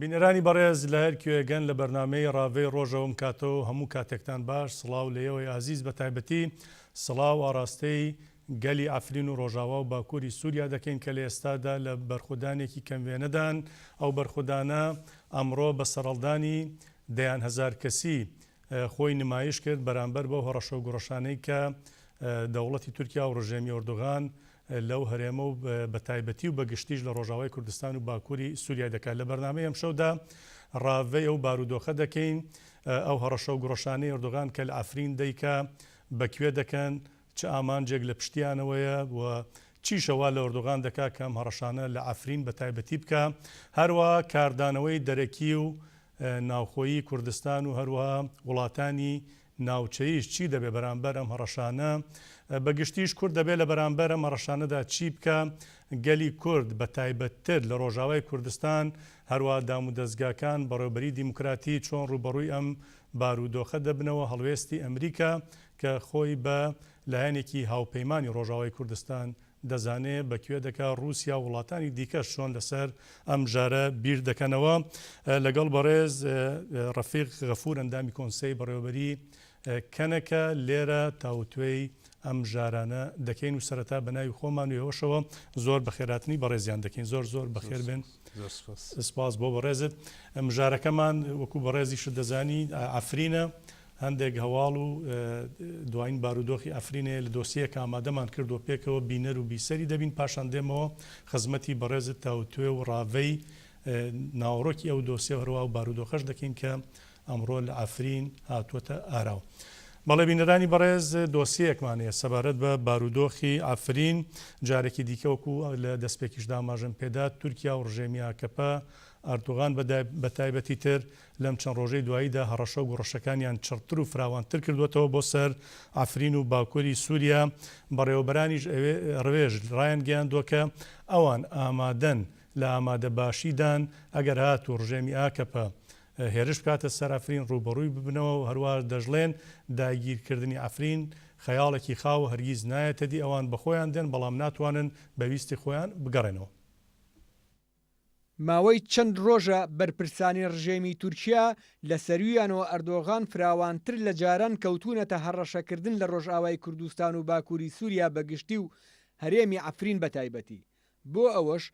بینەرانی بەڕێز لە هەر کوێگەن لە بەرنمەی ڕاوێ ڕۆژەوەم کاتەوە هەموو کاتێکتان باش سڵاو لێەوەی عزیز بە تایبەتی سڵاو ئاراستەی گەلی ئەفرین و ڕۆژاوا و باکووری سووریا دەکەین کە لە ئێستادا لە بەرخودانێکی کەموێنەدان ئەو بەرخودانە ئەمڕۆ بە سەرەڵدانی دەیان هەزار کەسی خۆی نمایش کرد بەرامبەر بۆ هەڕەشە و گۆڕەشانەی کە دەوڵەتی تورکیا و ڕژێمی ئۆردۆغان لەو هەرێمە و بە تایبەتی و بەگشتیش لە ڕۆژاوای کوردستان و باکووری سووریا دەکات لە بەرنامەی ئەم شەودا ڕاوەی ئەو بارودۆخە دەکەین ئەو هەڕەشە و گۆڕەشانەی ئۆردۆغان کە لە ئەفرین دەیکا بەکوێ دەکەن چ ئامانجێک لە پشتیانەوەیە و چیشەوا لە ئۆردۆغان دەکات کەم هەڕەشانە لە ئەفرین بە تایبەتی بکە هەروە کاردانەوەی دەرەکی و ناوخۆیی کوردستان و هەروەها وڵاتانی ناوچەیش چی دەبێ بەرامبەر ئەم هەڕەشانە بەگشتیش کورد دەبێت لە بەرامبەر ئەم هەڕەشانەدا چی بکە گەلی کورد بە تایبەتتر لە ڕۆژاوای کوردستان هەروە دام و دەستگاکان بەڕێوەبەری دیموکراتی چۆن ڕوبەڕووی ئەم بارودۆخە دەبنەوە هەڵوێستی ئەمریکا کە خۆی بە لایەنێکی هاوپەیمانی ڕۆژاوای کوردستان دەزانێت بەکوێ دەکات رووسیا وڵاتانی دیکەش چۆن لەسەر ئەم ژارە بیر دەکەنەوە لەگەڵ بەڕێز ڕەفیق غەفور ئەندامی کۆنسەی بەڕێوەبەری کەنەکە لێرە تاوتوێی ئەم ژارانە دەکەین و سەرەتا بەناوی خۆمان و ێوەشەوە زۆر بەخێراتنی بەڕێزیان دەکەین زۆر بەخێر بێن سپاس بۆ بەڕێزت ئەم ژارەکەمان وەکو بەڕێزیشت دەزانی ئەفرینە هەندێک هەواڵ و دوایین بارودۆخی ئەفرینێ لە دۆسیەکە ئامادەمان کردو پێکەوە بینەر و بیسەری دەبین پاشان دێمەوە خزمەتی بەڕێزت تاوتوێ و ڕاوەی ناوڕۆکی ئەو دۆسیە هەروە و بارودۆخەش دەکەین کە ئەمڕۆ لە ئەفرین هاتووەتە ئاراو بەڵێ بینەرانی بەڕێز دۆسیەکمانەیە سەبارەت بە بارودۆخی ئەفرین جارێکی دیکەوەکو لە دەستپێکیشدا ئاماژەم پێدا تورکیا و ڕژێمی ئاکەپە ئەردۆغان بە تایبەتی تر لەم چەند ڕۆژەی دواییدا هەڕەشە و گۆڕەشەکانیان چڕتر و فراوانتر کردوێتەوە بۆ سەر ئەفرین و باکووری سووریا بەڕێوەبەرانیش ڕوێژ ڕایان گەیاندووە ئەوان ئامادەن لە ئامادە باشیدان ئەگەر هات و ڕژێمی ئاکەپە هێرش بکاتە سەر ئەفرین ڕوبەڕووی ببنەوە و هەروە دەژڵێن داگیرکردنی ئەفرین خەیاڵێکی خاو هەرگیز نایەتە دی ئەوان بەخۆیان دێن بەڵام ناتوانن بەویستی خۆیان بگەڕێنەوە. ماوەی چەند ڕۆژە بەرپرسانی ڕژێمی تورکیا لە سەرویانەوە ئەردۆغان فراوانتر لە جاران کەوتونەتە هەڕەشەکردن لە ڕۆژئاوای کوردستان و باکووری سووریا بەگشتی و هەرێمی ئەفرین بە تایبەتی بۆ ئەوەش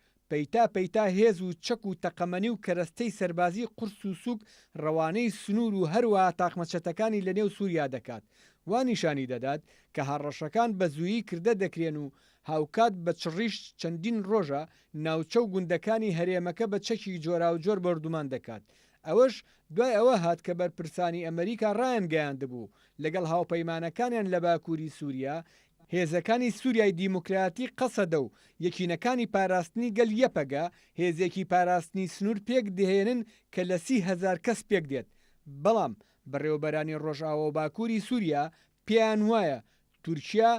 پەیتا هێز و چەک و تەقەمەنی و کەرەستەی سەربازی قورس و سووک ڕەوانەی سنوور و هەروە تاقمەچەتەکانی لە نێو سووریا دەکات وا نیشانی دەدات کە هەڕەشەکان بە زوویی کردە دەکرێن و هاوکات بە چڕیش چەندین ڕۆژە ناوچە و گوندەکانی هەرێمەکە بە چەکی جۆرا و جۆر بەردومان دەکات ئەوەش دوای ئەوە هات کە بەرپرسانی ئەمریکا ڕایان گەیاندبوو لەگەڵ هاوپەیمانەکانیان لە باکووری سووریا هێزەکانی سووریای دیموکراتی قەسەدە و یەکینەکانی پاراستنی گەل یەپەگە هێزێکی پاراستنی سنوور پێک دەهێنن کە لە 30,000 کەس پێک دێت بەڵام بەڕێوەبەرانی ڕۆژئاوا و باکووری سووریا پێیان وایە تورکیا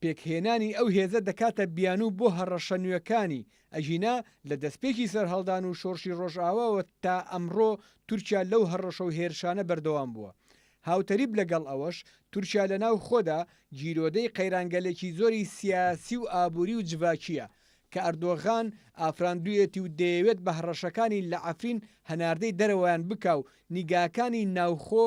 پێکهێنانی ئەو هێزە دەکاتە بیانوو بۆ هەڕەشە نوێەکانی ئەژینا لە دەستپێکی سەرهەڵدان و شۆڕشی ڕۆژئاواوە تا ئەمڕۆ تورکیا لەو هەڕەشە و هێرشانە بەردەوام بووە هاوتەریب لەگەڵ ئەوەش تورکیا لە ناو خۆدا گیرۆدەی قەیرانگەلێکی زۆری سیاسی و ئابووری و جڤاکیە کە ئەردۆغان ئافراندوویەتی و دەیەوێت بە هەڕەشەکانی لە ئەفرین هەناردەی دەرەوەیان بکا و نیگاکانی ناوخۆ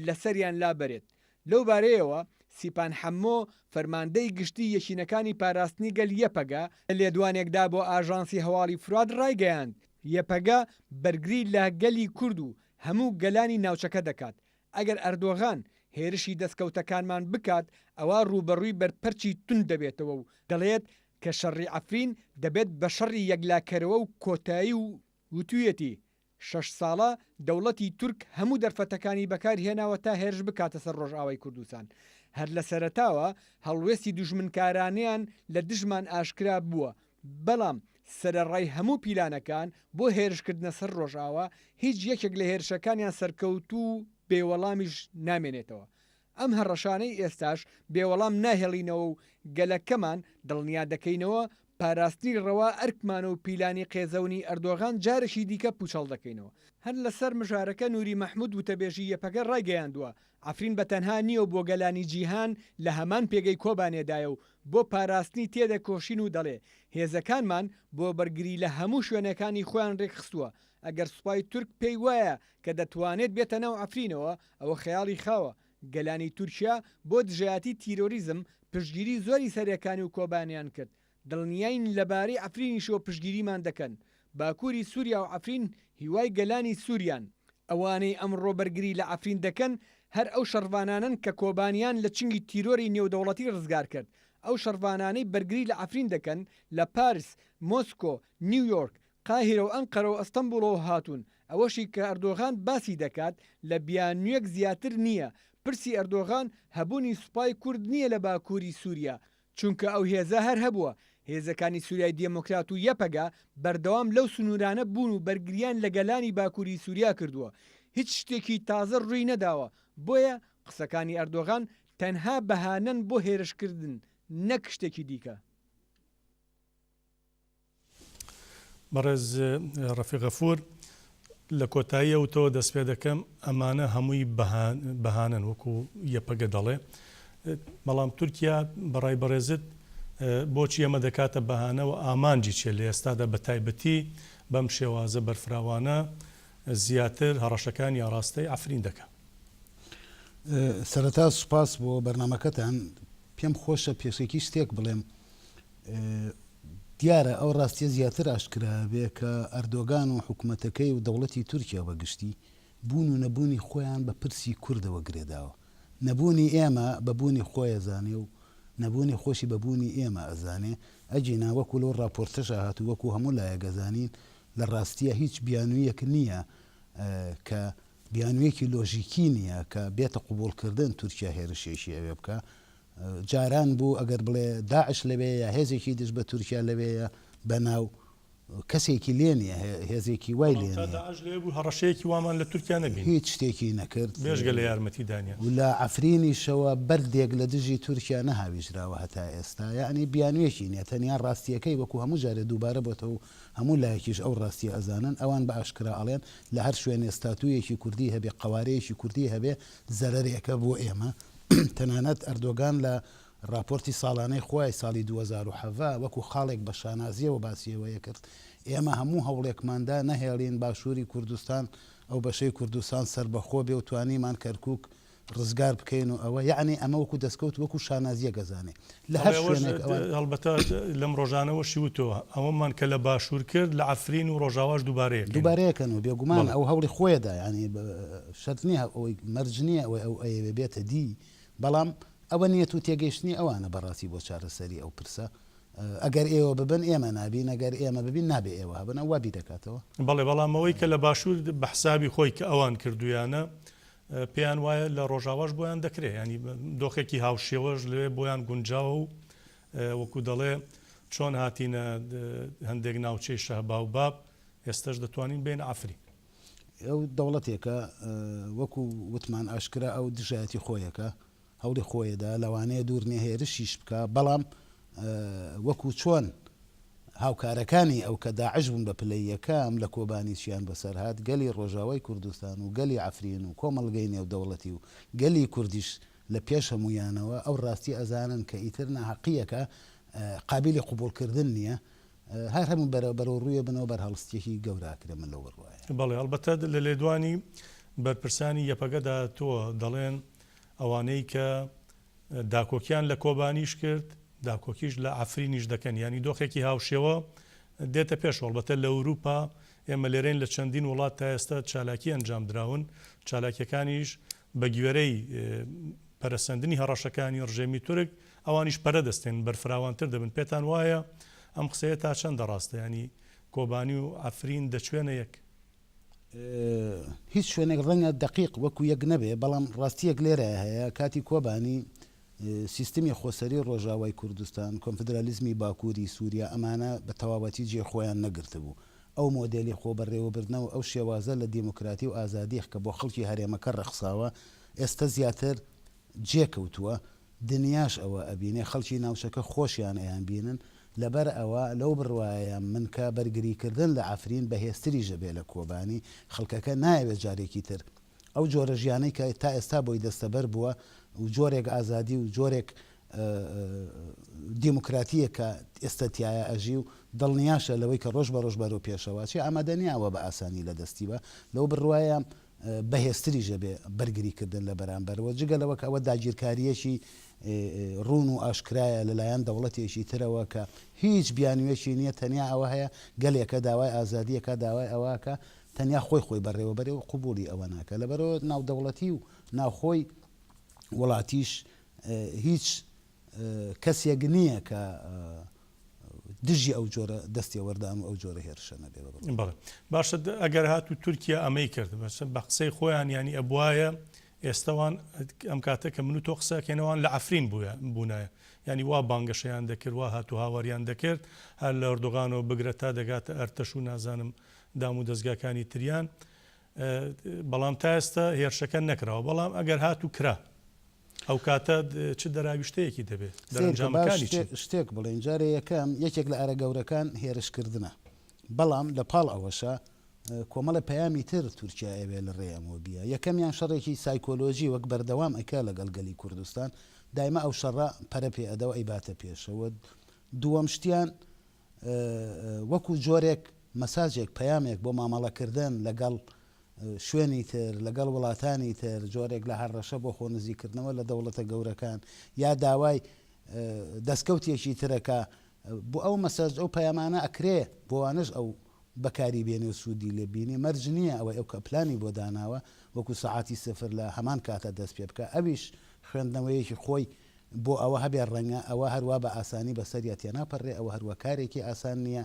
لەسەریان لابەرێت لەو بارەیەوە سیپان حەمۆ فەرماندەی گشتی یەکینەکانی پاراستنی گەل یەپەگە لە لێدوانێکدا بۆ ئاژانسی هەواڵی فرات ڕایگەیاند یەپەگە بەرگری لە گەلی کورد و هەموو گەلانی ناوچەکە دەکات ئەگەر ئەردۆغان هێرشی دەستکەوتەکانمان بکات ئەوە ڕوبەڕووی بەرپەرچی تون دەبێتەوە و دەڵێت کە شەڕی ئەفرین دەبێت بە شەڕی یەکلاکەرەوە و کۆتایی و وتویەتی 6 ساڵە دەوڵەتی تورک هەموو دەرفەتەکانی بەکارهێناوە تا هێرش بکاتە سەر ڕۆژئاوای کوردستان هەر لە سەرەتاوە هەڵوێستی دوژمنکارانیان لە دژمان ئاشکرا بووە بەڵام سەرەڕای هەموو پیلانەکان بۆ هێرشکردنە سەر ڕۆژئاوا هیچ یەکێک لە هێرشەکانیان سەرکەوت و بێوەڵامیش نامێنێتەوە ئەم هەڕەشانەی ئێستاش بێوەڵام ناهێڵینەوە و گەلەکەمان دڵنیا دەکەینەوە پاراستنی ڕەوا ئەرکمانە و پیلانی قێزەونی ئەردۆغان جارشی دیکە پوچەڵ دەکەینەوە. هەر لەسەر مژارەکە نووری مەحموود وتەبێژی یەپەکە ڕایگەیاندووە ئەفرین بەتەنها نییە بۆ گەلانی جیهان لە هەمان پێگەی کۆبانێدایە و بۆ پاراستنی تێدە کۆشین و دەڵێ هێزەکانمان بۆ بەرگری لە هەموو شوێنەکانی خۆیان ڕێکخستووە. ئەگەر سوپای تورک پێی وایە کە دەتوانێت بێتە ناو ئەفرینەوە ئەوە خەیاڵی خاوە. گەلانی تورکیا بۆ دژایەتی تیرۆریزم پشتگیری زۆری سەرەکانی و کۆبانیان کرد. دڵنیاین لەبارەی ئەفرینیشەوە پشتگیریمان دەکەن. باکووری سووریا و ئەفرین هیوای گەلانی سووریان. ئەوانەی ئەمڕۆ بەرگری لە ئەفرین دەکەن هەر ئەو شەڕوانانن کە کۆبانیان لە چنگی تیرۆری نێودەوڵەتی ڕزگار کرد. ئەو شەڕوانانەی بەرگری لە ئەفرین دەکەن لە پاریس، مۆسکۆ، نیویۆرک، قاهیرە و ئەنقەرە و ئەستەمبوڵەوە هاتوون. ئەوەشی کە ئەردۆغان باسی دەکات لە بیانوویەک زیاتر نییە. پرسی ئەردۆغان هەبوونی سوپای کورد نییە لە باکووری سووریا، چونکە ئەو هێزە هەر هەبووە. هێزەکانی سووریای دموکرات و یەپەگا بەردەوام لەو سنوورانە بوون و بەرگریان لە گەلانی باکووری سووریا کردووە. هیچ شتێکی تازە ڕووی نەداوە. بۆیە قسەکانی ئەردۆغان تەنها بەهانەن بۆ هێرشکردن، نەک شتێکی دیکە. بەڕێز ڕەفیق غەفور لە کۆتاییەوەتەوە دەست پێ دەکەم ئەمانە هەمووی بەهانن وەکو یەپەگە دەڵێ. بەڵام تورکیا بەڕای بەڕێزت بۆچی ئەمە دەکاتە بەهانە و ئامانجی چێ لە ئێستادا بە تایبەتی بەم شێوازە بەرفراوانە زیاتر هەڕەشەکانی ئاراستەی ئەفرین دەکات. سەرەتا سوپاس بۆ بەرنامەکەتان. پێم خۆشە پێشێکی شتێک بڵێم. دیارە ئەو ڕاستیە زیاتر ئاشکرا بێ کە ئەردۆگان و حکوومەتەکەی و دەوڵەتی تورکیا بەگشتی بوون و نەبوونی خۆیان بە پرسی کوردەوە گرێداوە. نەبوونی ئێمە بەبوونی خۆی ئەزانێ و نەبوونی خۆشی بەبوونی ئێمە ئەزانێ. ئەجینا وەکو لەو ڕاپۆرتەش هات و وەکو هەموو لایەگەزانین لە ڕاستیە هیچ بیانوویەک نییە کە بیانوویەکی لۆژیکی نییە کە بێتە قوبوڵکردن تورکیا هێرشێکی ئەوێ بکە. جاران بوو ئەگەر بڵێ داعش لەوێ یا هێزێکی دژ بە تورکیا لەوەیە بەناو کەسێکی لێ نیە، هێزێکی وای لێ هەڕەشەیەکی وامان لە تورکیا نەبین، هیچ شتێکی نەکرد بێژگە لە یارمەتی دانیا و لە ئەفرینیشەوە بەردێک لە دژی تورکیا نەهاویژراوە هەتا ئێستا. یعنی بیانوێکی نیە، تەنیا ڕاستیەکەی وەکو هەموو جارێ دووبارە بۆتەوە و هەموو لایەکیش ئەو ڕاستی ئەزانن. ئەوان بە ئاشکرا ئەڵێن لە هەر شوێنێ ستاتوویەکی کوردی هەبێ، قەوارەیەکی کوردی هەبێ، زەرەرێکە بۆ ئێمە. تەنانەت ئەردۆگان لە راپۆرتی ساڵانەی خۆی ساڵی 2007 وەکو خاڵێک بە شانازیەوە باسیەوەیە کرد. ئێمە هەموو هەوڵێکماندا نەهێڵین باشووری کوردستان ئەو بەشەی کوردستان سەربەخۆ بێ و توانیمان کەرکووک ڕزگار بکەین و ئەوە یعنی ئەمە وەکو دەستکەوت وەکو شانازیە گەزانێ لە هەر شوێنێک. هەڵبەتە لەم ڕۆژانەوە شیوتەوە ئەوەمان کە لە باشوور کرد لە ئەفرین و ڕۆژاواش دووبارەیەکەن و بێگومان ئەو هەوڵی خۆیدا، ینی شەرت نییە ئەوەی مەرج نییە ئەو ئەوێ بێتە دی، بەڵام ئەوە نیەت و تێگەیشتنی ئەوانە بەڕاستی بۆ چارەسەری ئەو پرسە. ئەگەر ئێوە ببن ئێمە نابین، ئەگەر ئێمە ببین نابێ ئێوە هەبن ئەو وابی دەکاتەوە. بەڵێ بەڵامەوەی کە لە باشوور بە حسابی خۆی کە ئەوان کردویانە پێیان وایە لە ڕۆژاواش بۆیان دەکرێت، ینی دۆخێکی هاوشێوەش لێ بۆیان گونجاوە و وەکو دەڵێ چۆن هاتینە هەندێک ناوچەی شەهبا و باب ئێستش دەتوانین بین ئەفری. ئەو دەوڵەتێکە وەکو وتمان ئاشکرا ئەو دژایەتی خۆیەکە هەوڵی خۆیەدا لەوانەیە دوور نێ هێرشیش بکە، بەڵام وەکو چۆن هاوکارەکانی ئەو کە داعش بوون بە پلەی یەکەم لە کۆبانیچیان بەسەرهات گەلی ڕۆژاوای کوردستان و گەلی ئەفرین و کۆمەڵگەی نێودەوڵەتی و گەلی کوردیش لە پێش هەمویانەوە ئەو ڕاستی ئەزانن کە ئیتر ناحەقیەکە قابلی قوبوڵکردن نییە. هەر هەموو بەرەو ڕوویە بنەوە بەرهەڵستێکی گەوراکرێ من لەو بڕواایە. بەڵێ هەڵبەتە لە لێدوانی بەرپرسانی یەپەگەدا تۆ دەڵێن ئەوانەی کە داکۆکیان لە کۆبانیش کرد داکۆکیش لە ئەفرینیش دەکەن، ینی دۆخێکی هاوشێوە دێتە پێش. هەڵبەتە لە ئەوروپا ئێمە لێرەین لە چەندین وڵات تا ئێستا چالاکی ئەنجام دراون، چالاکیەکانیش بە گوێرەی پەرەسەندنی هەڕەشەکانی ڕژێمی تورک ئەوانیش پەرە دەستێن بەرفراوانتر دەبن. پێتان وایە ئەم قسەیە تا چەندە ڕاستە، ینی کۆبانی و ئەفرین دەچوێنە یەک؟ هیچ شوێنێک ڕەنگە دقیق وەکو یەک نەبێ، بەڵام ڕاستیەک لێرە هەیە. کاتی کۆبانی سیستمی خۆسەری ڕۆژاوای کوردستان، کۆنفدرالیزمی باکووری سووریا ئەمانە بە تەواوەتی جێ خۆیان نەگرتە بوو. ئەو مۆدێلی خۆ بەڕێوەبردنەوە ئەو شێوازە لە دیموکراتی و ئازادی کە بۆ خەڵکی هەرێمەکە ڕەخساوە ئێستا زیاتر جێکەوتووە. دنیاش ئەوە ئەبینێ، خەڵکی ناوچەکە خۆشیان ئەیان بینن، لەبەر ئەوە لەو بڕواایە من کە بەرگریکردن لە ئافرین بەهێستری ژەبێ لە کۆبانی خەڵکەکە نایەوێت جارێکی تر ئەو جۆرە ژیانەی کە تا ئێستا بۆی دەستەبەر بووە و جۆرێک ئازادی و جۆرێک دیموکراتیە کە ئێستاتایە ئەژی و دڵنیاشە لەوەی کە ڕۆژ بە ڕۆژ بەرەو پێشەوە چی ئامادەنیاوە بە ئاسانی لە دەستی بە لەو بڕواایە بەهێستری ژەبێ بەرگریکردن لە بەرامبەرەوە جگەلەوە کە ئەوە داگیرکاریەکی ڕون و ئاشکرایە لەلایەن دەوڵەتێکی ترەوە کە هیچ بیانوێکی نییە تەنیا ئەوە هەیە گەلێکە داوای ئازادیەکە داوای ئەوەکە تەنیا خۆی بەڕێوە بەرەوە قوبولی ئەوە ناکە لەبەرەوە ناودەوڵەتی و ناوخۆی وڵاتیش هیچ کەسێک نییە کە دژی ئەو جۆرە دەستی وەردان و ئەو جۆرە هێرشە نەبێ بەڵێ باشە ئەگەر هات و تورکیا ئەمەی کرد بە قسەی خۆیان ینی ئەبواە ئێستاوان ئەم کاتە کە من و تۆ قسەکەنەوەوان لە ئەفرین بوونایە ینی وا بانگەشەیان دەکرد وا هات و هاوەریان دەکرد هەر لە ئەردۆغانەوە بگرە تا دەگاتە ئەرتەش و نازانم دام و دەستگاکانی تریان بەڵام تا ئێستا هێرشەکە نەکراوە بەڵام ئەگەر هات و کرا ئەو کاتە چ دەراویشتەیەکی دەبێت دەرەنجامەکانی شتێک بڵێن جارێ یەکەم یەکێک لە ئارە گەورەکان هێرشکردنە بەڵام لە پاڵ ئەوەشە کۆمەڵە پەیامی تر تورکیا ئەوێ لە ڕێەمەوە بیە یەکەمیان شەڕێکی سایکۆلۆژی وەک بەردەوام ئەکا لەگەڵ گەلی کوردستان دایمە ئەو شەڕە پەرە پێ ئەدەوە ئەیباتە پێشەوە دووەم شتیان وەکو جۆرێک مەساجێک پەیامێک بۆ مامەڵەکردن لەگەڵ شوێنی تر لەگەڵ وڵاتانی تر جۆرێک لە هەڕەشە بۆ خۆ نزیکردنەوە لە دەوڵەتە گەورەکان یا داوای دەستکەوتێکی ترەکە بۆ ئەو مەساج ئەو پەیامانە ئەکرێ بۆوانش ئەو بەکاری بێنێ و سوودی لێ بینی مەرج نییە ئەوە ئەو کە پلانی بۆ داناوە وەکو سەعاتی سفر لە هەمان کاتە دەست پێ بکە ئەویش خوێندنەوەیەکی خۆی بۆ ئەوە هەبێ ڕەنگە ئەوە هەروە بە ئاسانی بەسەریە تێناپەڕێ ئەوە هەروە کارێکی ئاسان نییە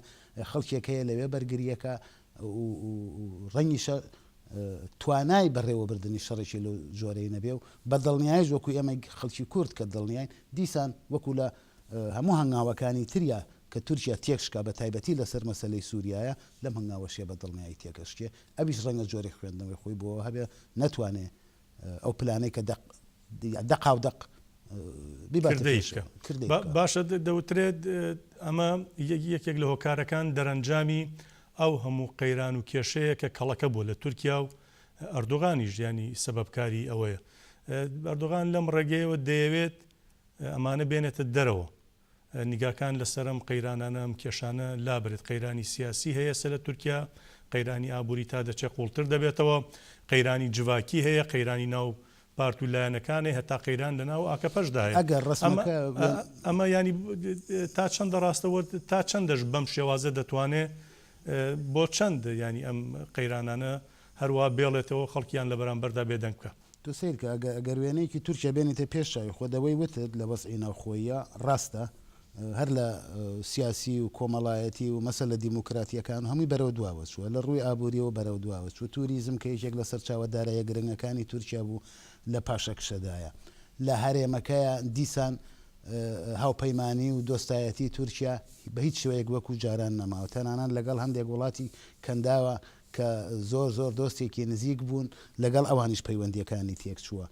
خەڵکێکەیە لەوێ بەرگریەکە ڕەنگیشە توانای بەڕێوەبردننی شەڕێکی لە جۆرەی نەبێ و بە دڵنیایش وەکو ئێمە خەڵکی کورد کە دڵنیاین دیسان وەکو لە هەموو هەنگاوەکانی تریا کە تورکیا تێکشکا بە تایبەتی لەسەر مەسلەی سووریایە لەم هەنگاوەشیە بە دڵنیایی تێکەشکێ ئەویش ڕەنگە جۆرێک خوێندنەوەی خۆی بۆ هەبێ نەتوانێ ئەو پلانەی کە دەقاودەق باشە دەوترێت ئەمە یەکێک لە هۆکارەکان دەرەنجامی ئەو هەموو قەیران و کێشەیە کە کەڵەکە بوو لە تورکیا و ئەردۆغانیش ینی سەبەبکاری ئەوەیە ئەردۆغان لەم ڕێگەیەوە دەیەوێت ئەمانە بێنێتە دەرەوە نیگاکان لەسەرم قەیرانانە ئەم کێشانە لابرێت قەیرانی سیاسی هەیە سە لە تورکیا قەیرانی ئابووری تا دەچێ قوڵتر دەبێتەوە قەیرانی جواکی هەیە قەیرانی ناو پارت و لایەنەکانی هەتا قەیران لەناو ئاکەپەشدا هەیە ئەمە ینی تا چەندە ڕاستەوە تا چەندەش بەم شێوازە دەتوانێت بۆ چەند ینی ئەم قەیرانانە هەروە بێڵێتەوە خەڵکیان لە بەرامبەردا بێدەنگ بکە دوسیر کە ئەگەر وێنەیەکی تورکیا بێنێتە پێشچوی خۆدەوەی وتت لە بەسعی ناوخۆیە ڕاستە هەر لە سیاسی و کۆمەڵایەتی و مەسە لە دیموکراتیەکان هەمووی بەرەو دواوە چووە لە ڕووی ئابووریەوە بەرەو دواوە چوو توریزم کە یەکێک لە سەرچاوەدارایە گرنگەکانی تورکیا بوو لە پاشەکشەدایە لە هەرێمەکەیە دیسان هاوپەیمانی و دۆستایەتی تورکیا بە هیچ شوەیەک وەکو جاران نەماوە تەنانان لەگەڵ هەندێک وڵاتی کەنداوە کە زۆر دۆستێکی نزیک بوون لەگەڵ ئەوانیش پەیوەندیەکانی تێک چووە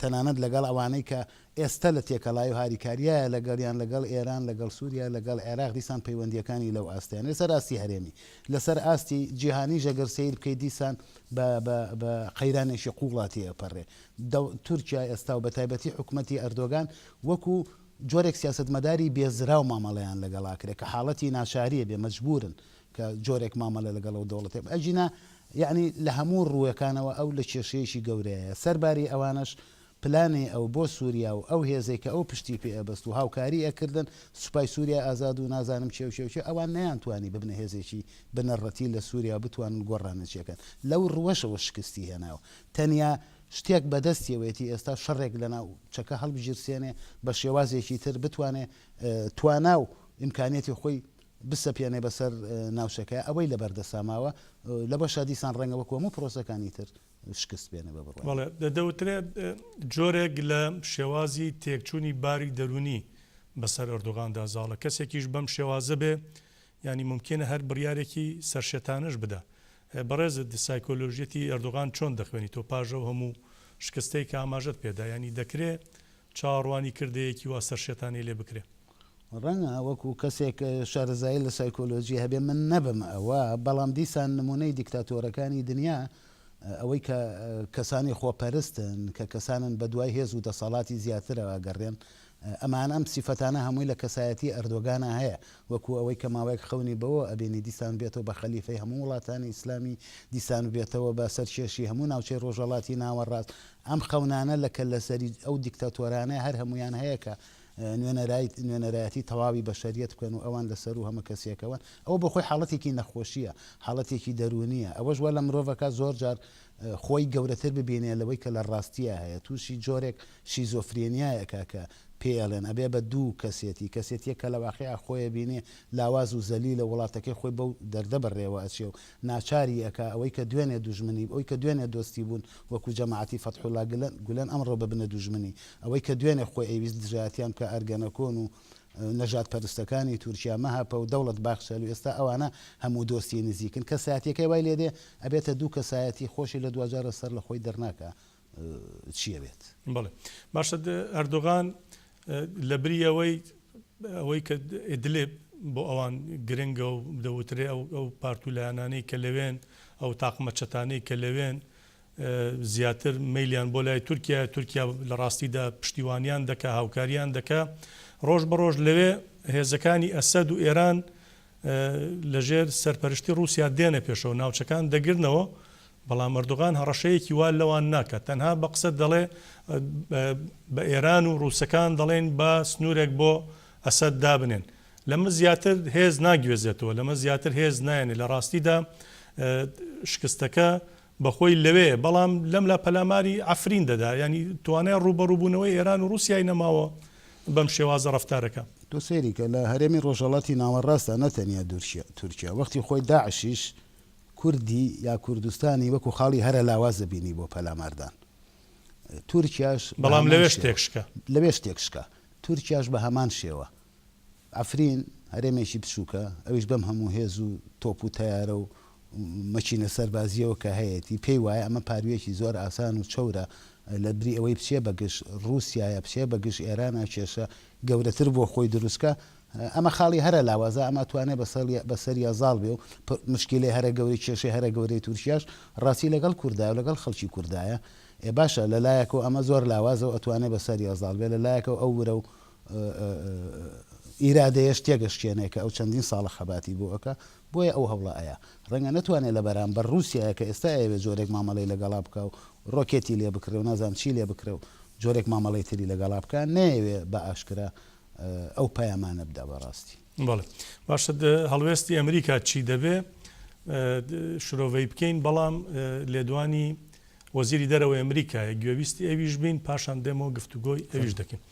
تەنانەت لەگەڵ ئەوانەی کە ئێستا لە تێکەڵای و هاریکاریایە لەگەڵیان لەگەڵ ئێران لەگەڵ سووریا لەگەڵ عێراق دیسان پەیوەندیەکانی لەو ئاستیان لەسەر ئاستی هەرێمی لەسەر ئاستی جیهانی ژەگەر سیر بکەیت دیسان بە قەیرانێکی قوڵاتی ئەپەڕێ تورکیا ئێستا و بە تایبەتی حکوومەتی ئەردۆگان وەکو جۆرێک سیاسەتمەداری بێزرا و مامەڵەیان لەگەڵاکرێت کە حاڵەتی ناشاریە بێ مەجبورن کە جۆرێک مامەلە لەگەڵەوە دەوڵەتێ ئەجینا یعنی لە هەموو ڕوویەکانەوە ئەو لە کێشەیەکی گەورەیە سەرباری ئەوانش پلانی ئەو بۆ سووریا و ئەو هێزێک کە ئەو پشتی پێ ئەبەست و هاوکاری ئەکردن سوپای سووریا ئازاد و نازانم چێوچێ ئەوان نەیانتوانی ببنە هێزێکی بنەڕەتی لە سووریا بتوانن گۆڕانەچیەکەن لەو ڕوەشەوە شکستی هێناوە تەنیا شتێک بەدەستیەوەیەتی ئێستا شەڕێک لەناو چەکە هەڵبژیرسێنێ بە شێوازێکی تر بتوانێ توانا و ئیمکانێتی خۆی بسەپێنێ بەسەر ناوچەکە ئەوەی لە بەردەساماوە لە بەشە دیسان ڕەنگەوە هەموو پرۆسەکانی تر شکست بێنێ بە بڕ دەوترێت جۆرێک لە شێوازی تێکچوونی باری دەرونی بەسەر ئەردۆغاندا زاڵە کەسێکیش بەم شێوازە بێ ینی ممکنە هەر بڕیارێکی سەرشێتانش بدە بەڕێزت سایکۆلۆژیەتی ئەردۆغان چۆن دەخوێنی تۆ پاژە هەموو شکستەی کە ئاماژەت پێدا ینی دەکرێت چاڕوانی کردەیەکی وا سەرشێتانی لێ بکرێ ڕەنگە وەکو کەسێک شارەزایی لە سایکۆلۆژی هەبێ من نەبم ئەوە بەڵام دیسان نمونەی دیکتاتۆرەکانی دنیا ئەوەی کە کەسانی خۆپەرستن کە کەسانن بە دوای هێز و دەسەڵاتی زیاترەوە گەڕێن ئەمان ئەم سیفەتانە هەمووی لە کەسایەتی ئەردۆگانە هەیە وەکو ئەوەی کە ماوەیەک خەونی بەوە ئەبێنی دیسان بێتەوە بە خەلیفەی هەموو وڵاتانی ئیسلامی دیسان بێتەوە بە سەرکێشی هەموو ناوچەی ڕۆژهەڵاتی ناوەڕاست ئەم خەونانە لەکە لەسەری ئەو دیکتاتۆرانەیە هەر هەمویان هەیە کە نوێنەرایەتی تەواوی بەشەریەت بکەن و ئەوان لەسەر و هەمە کەسێکەوەن ئەوە بەخۆی حاڵەتێکی نەخۆشیە حاڵەتێکی دەرونیە ئەوەش وە لە مرۆڤەکە زۆر جار خۆی گەورەتر ببینێ لەوەی کە لە ڕاستیە هەیە تووشی جۆرێک شیزۆفرێنیایەکە کە پێڵێن ئەبێ بە دوو کەسێتیە کە لە واقعیا خۆیە بینێ لاواز و زەلی لە وڵاتەکەی خۆی بەو دەردە بەڕێوە ئەچێ و ناچاری ئەکە ئەوەی کە دوێنێ دوژمنی ئەوەی کە دوێنێ دۆستی بوون وەکو جەماعەتی فەتحوڵا گولەن ئەمڕۆ ببنە دوژمنی ئەوەی کە دوێنێ خۆی ئەویست دژایەتیان کە ئەرگەنەکۆن و نەژاد پەرستەکانی تورکیا مەهاپە و دەوڵەت باخشەل و ئێستا ئەوانە هەموو دۆستی نزیکن کەسایەتەکەی وای لێدێ ئەبێتە دوو کەسایەتی خۆشی لە دوجارە سەر لە خۆی دەرناکە چیە بێت بڵێ باشە ئەردۆغان لە بری ئەوەی کە ئیدلیب بۆ ئەوان گرنگە و دەوترێ ئەو پارتولایانانەی کە لەوێن ئەو تاقمە چەتانەی کە لەوێن زیاتر مەیلیان بۆ لای تورکیا لە ڕاستیدا پشتیوانیان دەکا هاوکاریان دەکا ڕۆژ بەڕۆژ لەوێ هێزەکانی ئەسەد و ئێران لەژێر سەرپەرشتی رووسیا دێنە پێشەوە ناوچەکان دەگرنەوە بەڵام ئەردۆغان هەڕەشەیەکی وا لەوان ناکات تەنها بە قسە دەڵێ بە ئێران و رووسەکان دەڵێن بە سنوورێک بۆ ئەسەد دابنێن لەمە زیاتر هێز ناگوێزێتەوە لەمە زیاتر هێز نایەنێ لە ڕاستیدا شکستەکە بەخۆی لەوێ بەڵام لەم لا پەلاماری ئەفرین دەدا ینی توانای ڕوبەڕووبوونەوەی ئێران و رووسیای نەماوە بەم شێوازە ڕەفتارەکە تۆ سێری کە لە هەرێمی ڕۆژهەڵاتی ناوەڕاستە نەتەنیا تورکیا وەختی خۆی داعشیش کوردی یا کوردستانی وەکو خاڵی هەرە لاواز دەبینی بۆ پەلاماردان تورکیاش بەڵام لەوێ شتێکشکە لەوێ شتێکشکە تورکیاش بە هەمان شێوە ئەفرین هەرێمێکی بچووکە ئەویش بەم هەموو هێز و تۆپ و تەیارە و مەچینە سەربازیەوە کە هەیەی پێی وایە ئەمە پارویەکی زۆر ئاسان و چەورە لە بری ئەوەی بچێ بەگشت رووسایە بچێ بەگشت ئێرانە کێشە گەورەتر بۆ خۆی دروستکە ئەمە خاڵی هەرە لاوازە ئەمە توانێت بەسەریا زاڵ بێ و مشکلەی هەرە گەوری کێشەی هەرە گەورەی تورکیاش ڕاستی لەگەڵ کوردایە و لەگەڵ خەڵکی کوردایە باشە لەلایەکەوە ئەمە زۆر لاوازە و ئەتوانێت بەسەریا زاڵ بێ لەلایەکەوە ئەو ورە و ئیرادەیەش تێگەشتێنێک کە ئەو چەندین ساڵە خەباتی بۆ ئەەکە بۆیە ئەو هەوڵە ئەیە ڕەنگە نتوانێت لە بەرامبەر رووسایە کە ئێستا ئەوێ جۆرێک مامەڵی لەگەڵا بکە و ڕۆکێتی لێ بکرێ و نازام چی لێ بکرێ و جۆرێک مامەڵی تری لەگەڵا بکە نەیەوێ بە ئاشکرا ئەو پەیامانە بدا بەڕاستی بەڵێ باشە هەڵوێستی ئەمریکا چی دەبێ شرۆڤەی بکەین بەڵام لێدوانی وەزیری دەرەوەی ئەمریکایە گوێویستی ئەویش بین پاشان دێمەوە گفتوگۆی ئەویش دەکەین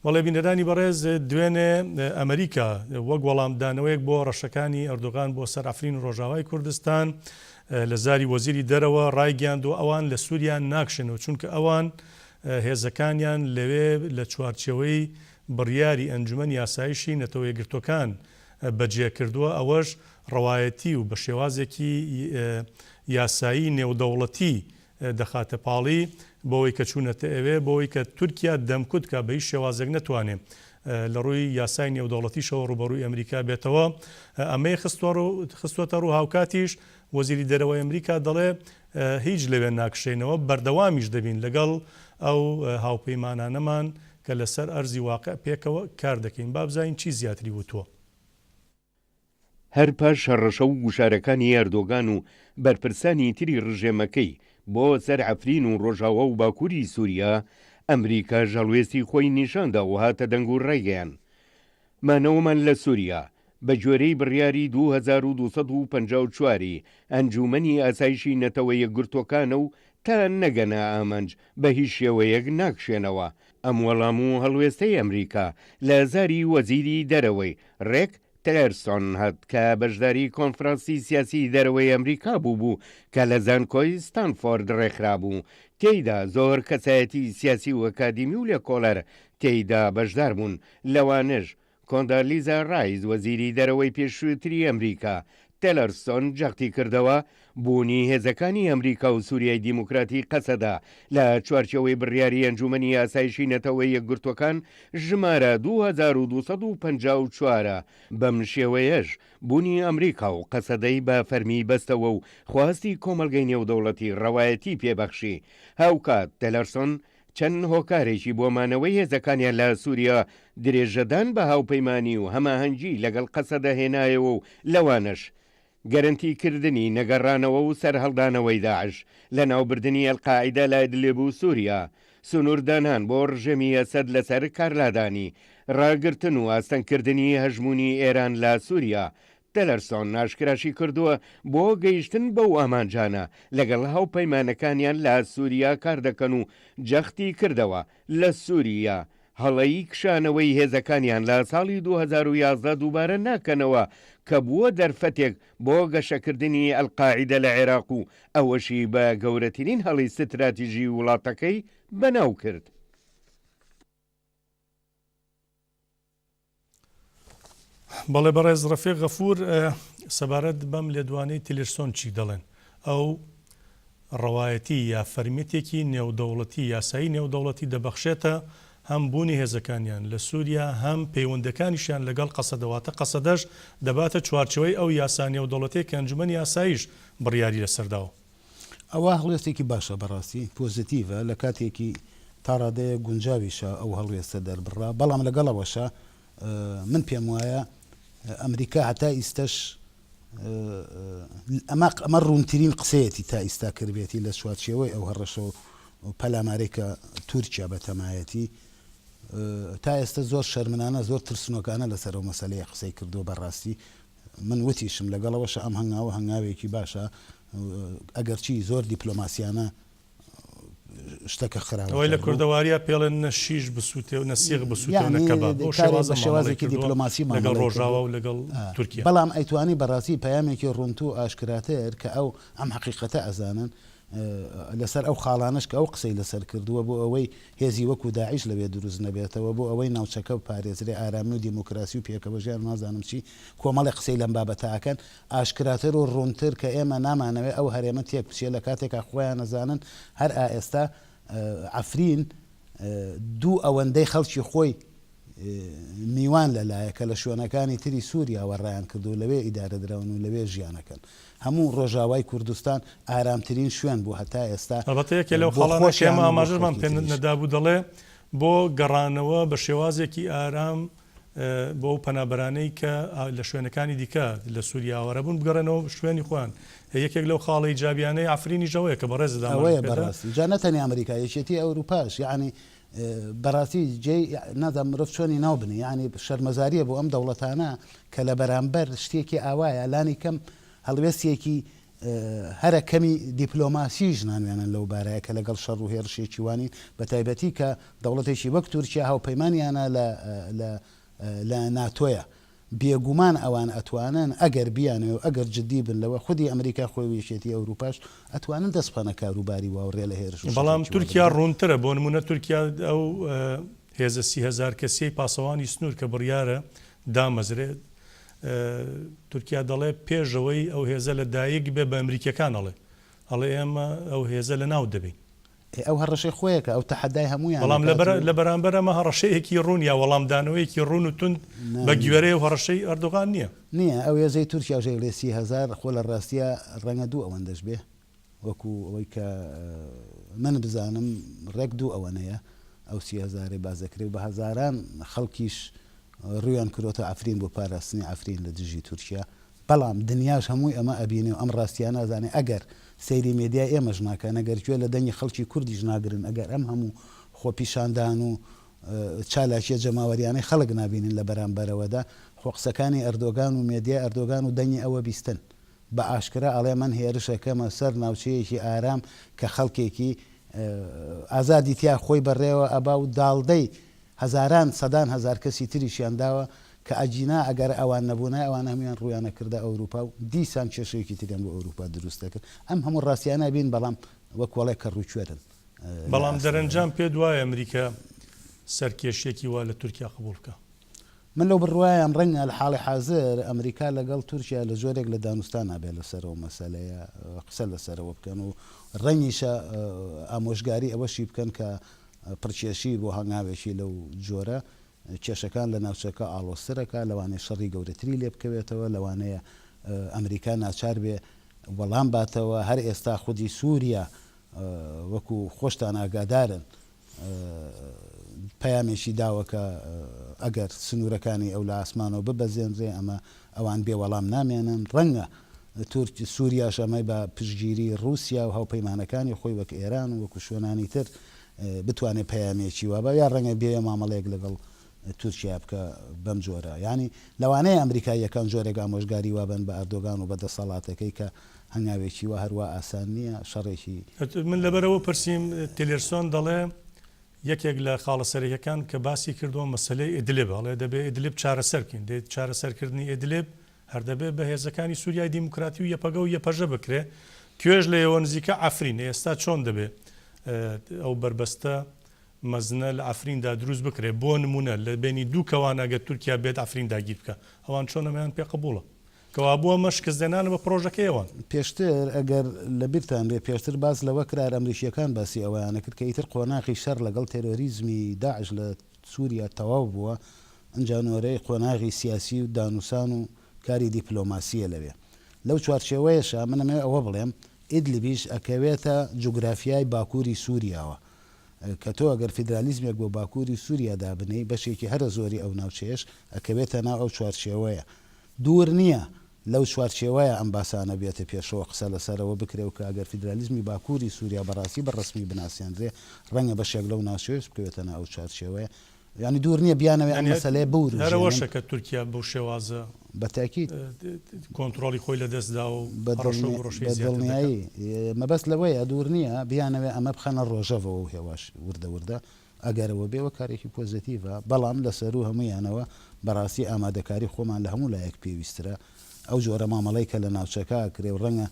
بەڵێ بینەرانی بەڕێز دوێنێ ئەمریکا وەک وەڵامدانەوەیەک بۆ ڕەشەکانی ئەردۆغان بۆ سەر ئەفرین و ڕۆژاوای کوردستان لە زاری وەزیری دەرەوە ڕایگەیاندووە ئەوان لە سووریان ناکشێنەوە چونکە ئەوان هێزەکانیان لەوێ لە چوارچەوەی بڕیاری ئەنجومەن یاسایشی نەتەوە یەکگرتوەکان بەجێ کردووە ئەوەش ڕەوایەتی و بە شێوازێکی یاسایی نێودەوڵەتی دەخاتە پاڵی بۆەوەی کە چوونەتە ئەوێ بۆەوەی کە تورکیا دەمکوتکە بە هیچ شێوازێک نەتوانێت لە ڕووی یاسای نێودەوڵەتیشەوە ڕوبەڕووی ئەمریکا بێتەوە ئەمەی خستوەتە ڕوو هاوکاتیش وەزیری دەرەوەی ئەمریکا دەڵێ هیچ لەوێ ناکشێنەوە بەردەوامیش دەبین لەگەڵ ئەو هاوپەیمانانەمان کە لەسەر ئەرزی واقع پێکەوە کار دەکەین با بزانین چی زیاتری وتووە هەر پاش شەڕەشە و گوشارەکانی ئەردۆغان و بەرپرسانی تری ڕژێمەکەی بۆ سەر ئەفرین و ڕۆژاوا و باکووری سووریا ئەمریکا ژەڵوێستی خۆی نیشاندا و هاتە دەنگ و ڕێگەیان مانەوەمان لە سووریا بە گوێرەی بڕیاری 2254 ئەنجومەنی ئاسایشی نەتەوە یەکگرتوەکانە و تا نەگەنە ئامانج بە هیچ شێوەیەک ناکشێنەوە ئەم وەڵام و هەڵوێستەی ئەمریکا لە زاری وەزیری دەرەوەی ڕێک تەلەرسۆن هات کە بەشداری کۆنفرانسی سیاسی دەرەوەی ئەمریکا بوو کە لە زانکۆی ستانفۆرد ڕێکخرا بوو تێیدا زۆر کەسایەتی سیاسی و ئەکادیمی و لێکۆڵەر تێیدا بەشدار بوون لەوانش کۆندالیزا ڕایز وەزیری دەرەوەی پێشووتری ئەمریکا تێلەرسۆن جەختی کردەوە بوونی هێزەکانی ئەمریکا و سووریای دیموکراتی قەسەدا لە چوارچەوەی بڕیاری ئەنجومەنی یاسایشی نەتەوەی یەکگرتوەکان ژمارە 2254 بەم شێوەیەش بوونی ئەمریکا و قەسەدەی بە فەرمی بەستەوە و خواستی کۆمەلگەی نێودەوڵەتی ڕەوایەتی پێبەخشی. هاوکات تێلەرسۆن چەند هۆکارێکی بۆمانەوەی هێزەکانیان لە سووریا درێژەدان بە هاوپەیمانی و هەماهەنگی لەگەڵ قەسەدە هێنایەوە و لەوانش گەرنتیکردنی نەگەڕانەوە و سەرهەڵدانەوەی داعش لە ناوبردننی ئەلقاعیدا لای دلێب و سووریا سنووردانان بۆ ڕژەمی ئەسەد لەسەر کارلادانی ڕاگرتن و ئاستەنکردنی هەژمونی ئێران لە سووریا. تەلەرسۆن ناشکراشی کردووە بۆ گەیشتن بەو ئامانجانە لەگەڵ هاوپەیمانەکانیان لە سووریا کار دەکەن و جەختی کردەوە لە سووریا هەڵەیی کشانەوەی هێزەکانیان لە ساڵی 2011 دووبارە ناکەنەوە کە بووە دەرفەتێک بۆ گەشەکردنی ئەلقاعیدە لە عێراق و ئەوەشی بە گەورەترین هەڵی ستراتیژی وڵاتەکەی بەناو کرد. بەڵێ بەڕێز ڕەفیق غەفور سەبارەت بەم لێدوانەی تیلرسۆن چی دەڵێن؟ ئەو ڕەوایەتی یا فەرمیێتێکی نێودەوڵەتی یاسایی نێودەوڵەتی دەبەخشێتە هەم بوونی هێزەکانیان لە سووریا هەم پەیوەندەکانیشیان لەگەڵ قەسەدەواتە قەسەدەش دەباتە چوارچەوەی ئەو یاسا نێودەوڵەتەیە کە ئەنجومەنی یاساییش بڕیاری لەسەرداوە. ئەوە هەڵوێستێکی باشە بەڕاستی پۆزیتیڤە لە کاتێکی تا ڕادەیە گونجاویشە ئەو هەڵوێستە دەربڕا، بەڵام لەگەڵەوەشە من پێم وایە ئەمریکا هەتا ئیستەش ئەمە ڕوونترین قسەیەتی تا ئیستا کردبێتی لە سواتچیەوەی ئەو هەڕەشە و پەلامارێکە تورکیا بە تەمایەتی تا ئێستا زۆر شەرمنانە زۆر ترسنۆکانە لەسەر ئەو مەسەلەیە قسەی کردو. بەڕاستی من وتیشم لەگەڵەوەشە ئەم هەنگاوە هەنگاوێکی باشە ئەگەرچی زۆر دیپلۆماسیانە شتەکە خراوەی لە کوردەواریە پێڵێن نەشیش بسووتێ و نەسیغ بسووتێ و نەکەبا بە شێوازێکی دیپلۆماسی لەگەڵ ڕۆژاوە و لەگەڵ تورکیا. بەڵام ئەیتوانی بەڕاستی پەیامێکی ڕوونتو و ئاشکراتەیە کە ئەو ئەم حەقیقەتە ئەزانن لەسەر ئەو خاڵانش کە ئەو قسەی لەسەر کردووە بۆ ئەوەی هێزی وەکو داعش لەوێ دروست نەبێتەوە بۆ ئەوەی ناوچەکە و پارێزرێ ئارامی و دیموکراسی و پێکەوەژیان نازانم چی کۆمەڵی قسەی لەم بابەتاکەن ئاشکراتر و ڕوونتر کە ئێمە نامانەوێت ئەو هەرێمە تێک بچێ لە کاتێکا خۆیان نەزانن هەر ئێستا ئەفرین دوو ئەوەندەی خەڵکی خۆی میوان لەلایەکە لە شوێنەکانی تری سووریا وەڕایان کردو لەوێ ئیدارە دراون و لەوێ ژیانەکەن. هەموو ڕۆژاوای کوردستان ئارامترین شوێن بوو هەتا ئێستا. ئەڵبەتەیەکێ لەو خەڵانە ئێمە ئاماژەمان پێ نەدابوو دەڵێ بۆ گەڕانەوە بە شێوازێکی ئارام بۆ ئەو پەنابەرانەی کە لە شوێنەکانی دیکە لە سووریاوەرە بوون بگەڕێنەوە شوێنی خۆیان. یەکێک لەو خاڵی جابیانەی ئافرینی ژەوەیە کە بەڕێزدا ئەوەیە بەڕاستی جا نەتەنی ئەمریکا یەکێتی ئەوروپاش یعنی بەڕاستی جێی نادام مرۆڤ چۆنی ناوبنی یعنی شەرمەزاریە بۆ ئەم دەوڵەتانە کە لە بەرامبەر شتێکی ئاوایە لانی کەم هەڵوێستێکی هەرە کەمی دیپلۆماسیش نانوێنن لەو بارەیە کە لەگەڵ شەڕ و هێرشێکی وانی بە تایبەتی کە دەوڵەتێکی وەک تورکیا هاوپەیمانیانە لە ناتۆیە بێگومان ئەوان ئەتوانن ئەگەر بیانەوە ئەگەر جددی بن لەوە خودی ئەمریکا خۆی ویشێتی ئەوروپاش ئەتوانن دەستپانە کاروباری واوڕێ لە هێرش. بەڵام تورکیا ڕوونترە بۆ نمونە تورکیا ئەو هێزە 30,000 کەسی پاسەوانی سنوور کە بڕیارە دامەزرێت تورکیا دەڵێ پێشەوەی ئەو هێزە لە دایک بێ بە ئەمریکەکان ئەڵێ ئێمە ئەو هێزە لە ناو دەبین. ئەو هەڕەشەی خۆیەکە ئەو تەحەدای هەموویان بەڵام لە بەرامبەر ئەمە هەڕەشەیەکی ڕوون یا وەڵامدانەوەیکی ڕوون و تون بە گوێرەی و هەڕەشەی ئەردۆغان نییە ئەو هێزەی تورکیا ژێ لێ 30,000 خۆ لە ڕاستیە ڕەنگە دوو ئەوەندەش بێ وەکو ئەوەی کە من بزانم ڕێک دوو ئەوەنەیە ئەو 30,000 بازەکرێ بە هەزاران خەڵکیش ڕویان کرۆتە ئەفرین بۆ پاراستنی ئەفرین لە دژی تورکیا. بەڵام دنیاش هەمووی ئەمە ئەبینێ و ئەم ڕاستیان نازانێ ئەگەر سەیری مێدیای ئێمەش ناکەن ئەگەر گوێ لە دەنگی خەڵکی کوردیش ناگرن ئەگەر ئەم هەموو خۆپیشاندان و چالاکیە جەماوەریانەی خەڵک نابینین لە بەرامبەرەوەدا خۆ قسەکانی ئەردۆگان و مێدیای ئەردۆگان و دەنگی ئەوە بیستن بە ئاشکرا ئەڵێ من هێرشەکەمە سەر ناوچەیەکی ئارام کە خەڵکێکی ئازادی تیا خۆی بەڕێوە ئەبا و داڵدەی هەزاران سەدان هەزار کەسی تریشیان داوە کە ئەجینا ئەگەر ئەوان نەبوونای ئەوان هەمویان ڕویانە کردە ئەوروپا و دیسان کێشەیەکی تریان بۆ ئەوروپا دروست دەکرد. ئەم هەموو ڕاستیانە بین بەڵام وەکوڵێک کە ڕووچێرن. بەڵام دەرەنجام پێ دوایە ئەمریکا سەرکێشێکی وا لە تورکیا قبول بکە. من لەو بڕوایم ڕەنگە لە حاڵی حاضر ئەمریکا لەگەڵ تورکیا لە جۆرێک لە دانوستان نابێت لەسەرەوە مەسەلەیە قسە لەسەرەوە بکەن و ڕەنگیشە ئامۆژگاری ئەوەشی بکەن کە پرچێشی بۆ هەنگاوێکی لەو جۆرە کێشەکان لە ناوچەکە ئاڵۆسترەکە لەوانەیە شەڕی گەورەتری لێ بکەوێتەوە لەوانەیە ئەمریکا ناچار بێ وەڵام باتەوە هەر ئێستا خودی سووریا وەکو خۆشتان ئاگادارن پەیامێکی داوەکە ئەگەر سنوورەکانی ئەو لە ئاسمانەوە ببەزێنرێ ئەمە ئەوان بێ وەڵام نامێنن ڕەنگە سووریاش ئەمەی بە پشگیری رووسیا و هاوپەیمانەکانی خۆی وەک ئێران و وەکو شوێنانی تر بتوانێت پەیامێکی وابە یا ڕەنگە بێ مامەڵەیەک لەگەڵ تورکیا بکە بەم جۆرە ینی لەوانەیە ئەمریکاییەکان جۆرێک ئامۆژگاری وابن بە ئەردۆگان و بەدەسەڵاتەکەی کە هەنگاوێکی وە هەروە ئاسان نییە شەڕێکی من لەبەرەوە پرسییم تێلێرسۆن دەڵێ یەکێک لە خاڵە سەرەکیەکان کە باسی کردووە مەسلەی ئیدلیب هەڵێ دەبێت ئیدلیب چارەسەرکەین دێت چارەسەرکردنی ئیدلیب هەردەبێت بە هێزەکانی سووریای دیموکراتی و یەپەگە و یەپەژە بکرێ توێژ لە ئێوە نزیکە ئەفرین ئێستا چۆن دەبێت ئەو بربەستە مەزنە لە ئەفریندا دروست بکرێ بۆ نمونە لە بینی دوو کەوانەگە تورکیا بێت ئەفرین داگیر بکە ئەوان چۆن ئەمەیان پێ قبوڵە کەوا بووە مەشکردێنانە بە پرۆژەکەیەوان پێشتر ئەگەر لە بیرتان بێ پێشتر باس لەوە کرار ئەمریکیەکان باسی ئەویانە کرد کە ئیتر قۆناغی شەر لەگەڵ تێرۆریزمی داعش لە سووریا تەواو بووە ئەنجانۆرەی قۆناغی سیاسی و دانووسان و کاری دیپلۆماسیە لەوێ لەو چوارچێوەیەشە منەمێ ئەوە بڵێم ئیدلیبیش ئەکەوێتە جوگرافیای باکووری سووریاوە کە تۆ ئەگەر فیدرالیزمێک بۆ باکووری سووریادا بنەی بەشێکی هەرە زۆری ئەو ناوچێش ئەکەوێتە ناو ئەو چوارچێوەیە دوور نییە لەو چوارچێوەیە ئەم باسانە بێتە پێشەوە قسە لەسەرەوە بکرێ و کە ئەگەر فیدرالیزمی باکووری سووریا بەڕاستی بە ڕسمی بناسیێنرێ ڕەنگە بەشێک لەو ناوچێش بکەوێتە ناو ئەو چوارچێوەیە ینی دوور نییە بیانەوەی ئەم مەسەلەیە بور هەرەوەشە کە تورکیا بەو شێوازە بەتاکید کۆنتترۆلی خۆی لەدەستدا و بەدڵنیایی مەبەست لەوەیە دوور نییە بیانەوێ ئەمە بخەنە ڕۆژەوە و هێواش وردە ئەگەرەوە بێوە کارێکی پۆزیتیڤە بەڵام لەسەر و هەمویانەوە بەڕاستی ئامادەکاری خۆمان لە هەموو لایەک پێویسترە ئەو جۆرە مامەڵەی کە لە ناوچەکە کرێ و ڕەنگە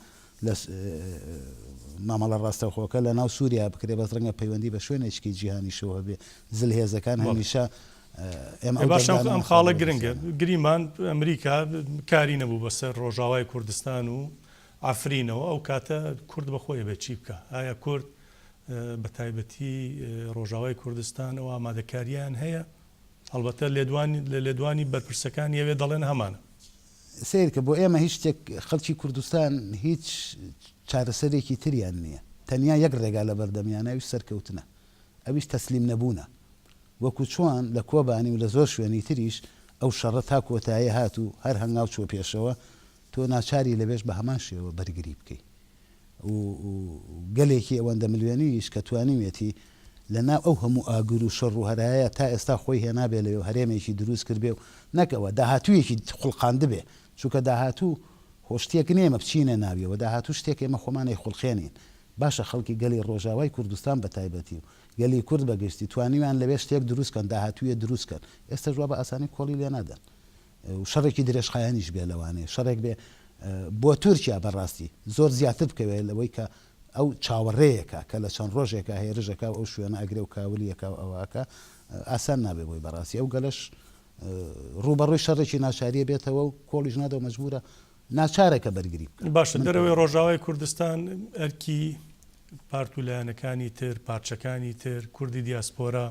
مامەڵە ڕاستەخۆکە لە ناو سووریا بکرێ بەس ڕەنگە پەیوەندی بە شوێنێکی جیهانی شەوە بێ زلهێزەکان هەمیشە باش ئەم خاڵە گرنگە گریمان ئەمریکا کاری نەبوو بەسەر ڕۆژاوای کوردستان و ئافرینەوە ئەو کاتە کورد بەخۆی بێ چی بکە ئایا کورد بە تایبەتی ڕۆژاوای کوردستان و ئامادەکاریان هەیە هەڵبەتە لە لێدوانی بەرپرسەکان یەوێ دەڵێن هەمانە سیر کە بۆ ئێمە هیچ شتێک خەڵکی کوردستان هیچ چارەسەرێکی تریان نییە تەنیا یەک ڕێگا لە بەردەمیانەوی سەرکەوتنە ئەویش تەسلیم نەبوونە وەکو چۆن لە کۆبانی و لە زۆر شوێنی تریش ئەو شەڕە تا کۆتایە هات و هەر هەنگاو چۆ پێشەوە تۆ ناچاری لەبێش بە هەمان شێوە بەرگری بکەیت و گەلێکی ئەوەندە ملیۆنیش کە توانیوێتی لەناو ئەو هەموو ئاگر و شەڕ و هەرایە تا ئێستا خۆی هێنابێ لەوێ هەرێمێکی دروست کرد بێ و نەکەوە داهاتوویەکی خوڵقاند بێ چونکە داهاتوو هۆشتێک نێمە بچینە ناویەوە داهاتوو شتێک ئێمە خۆمانی خوڵخێنین باشە خەڵکی گەلی ڕۆژاوای کوردستان بە تایبەتی و گەلی کورد بەگشتی توانیوان لەوێ شتێک دروستکەن داهاتوویە دروستکەن ئێستا جواب بە ئاسانی کۆڵی لێ نادەن و شەڕێکی درێژخایانیش بێ لەوانێ شەڕێک بێ بۆ تورکیا بەڕاستی زۆر زیاتر بکەوێت لەوەی کە ئەو چاوەڕێیەکە کە لە چەند ڕۆژێکە هێرژەکە ئەو شوێنە ئەگرێ و کاولیەکە و ئەوواکە ئاسان نابێ بۆی بەڕاستی ئەو گەلش ڕوبەڕووی شەڕێکی ناچاریە بێتەوە و کۆڵیش نادەوە مەجبورە ناچارێکە بەرگری باشە دەرەوەی ڕۆژاوای کوردستان ئەرکی پارتولایەنەکانی تر پارچەکانی تر کوردی دیاسپۆرا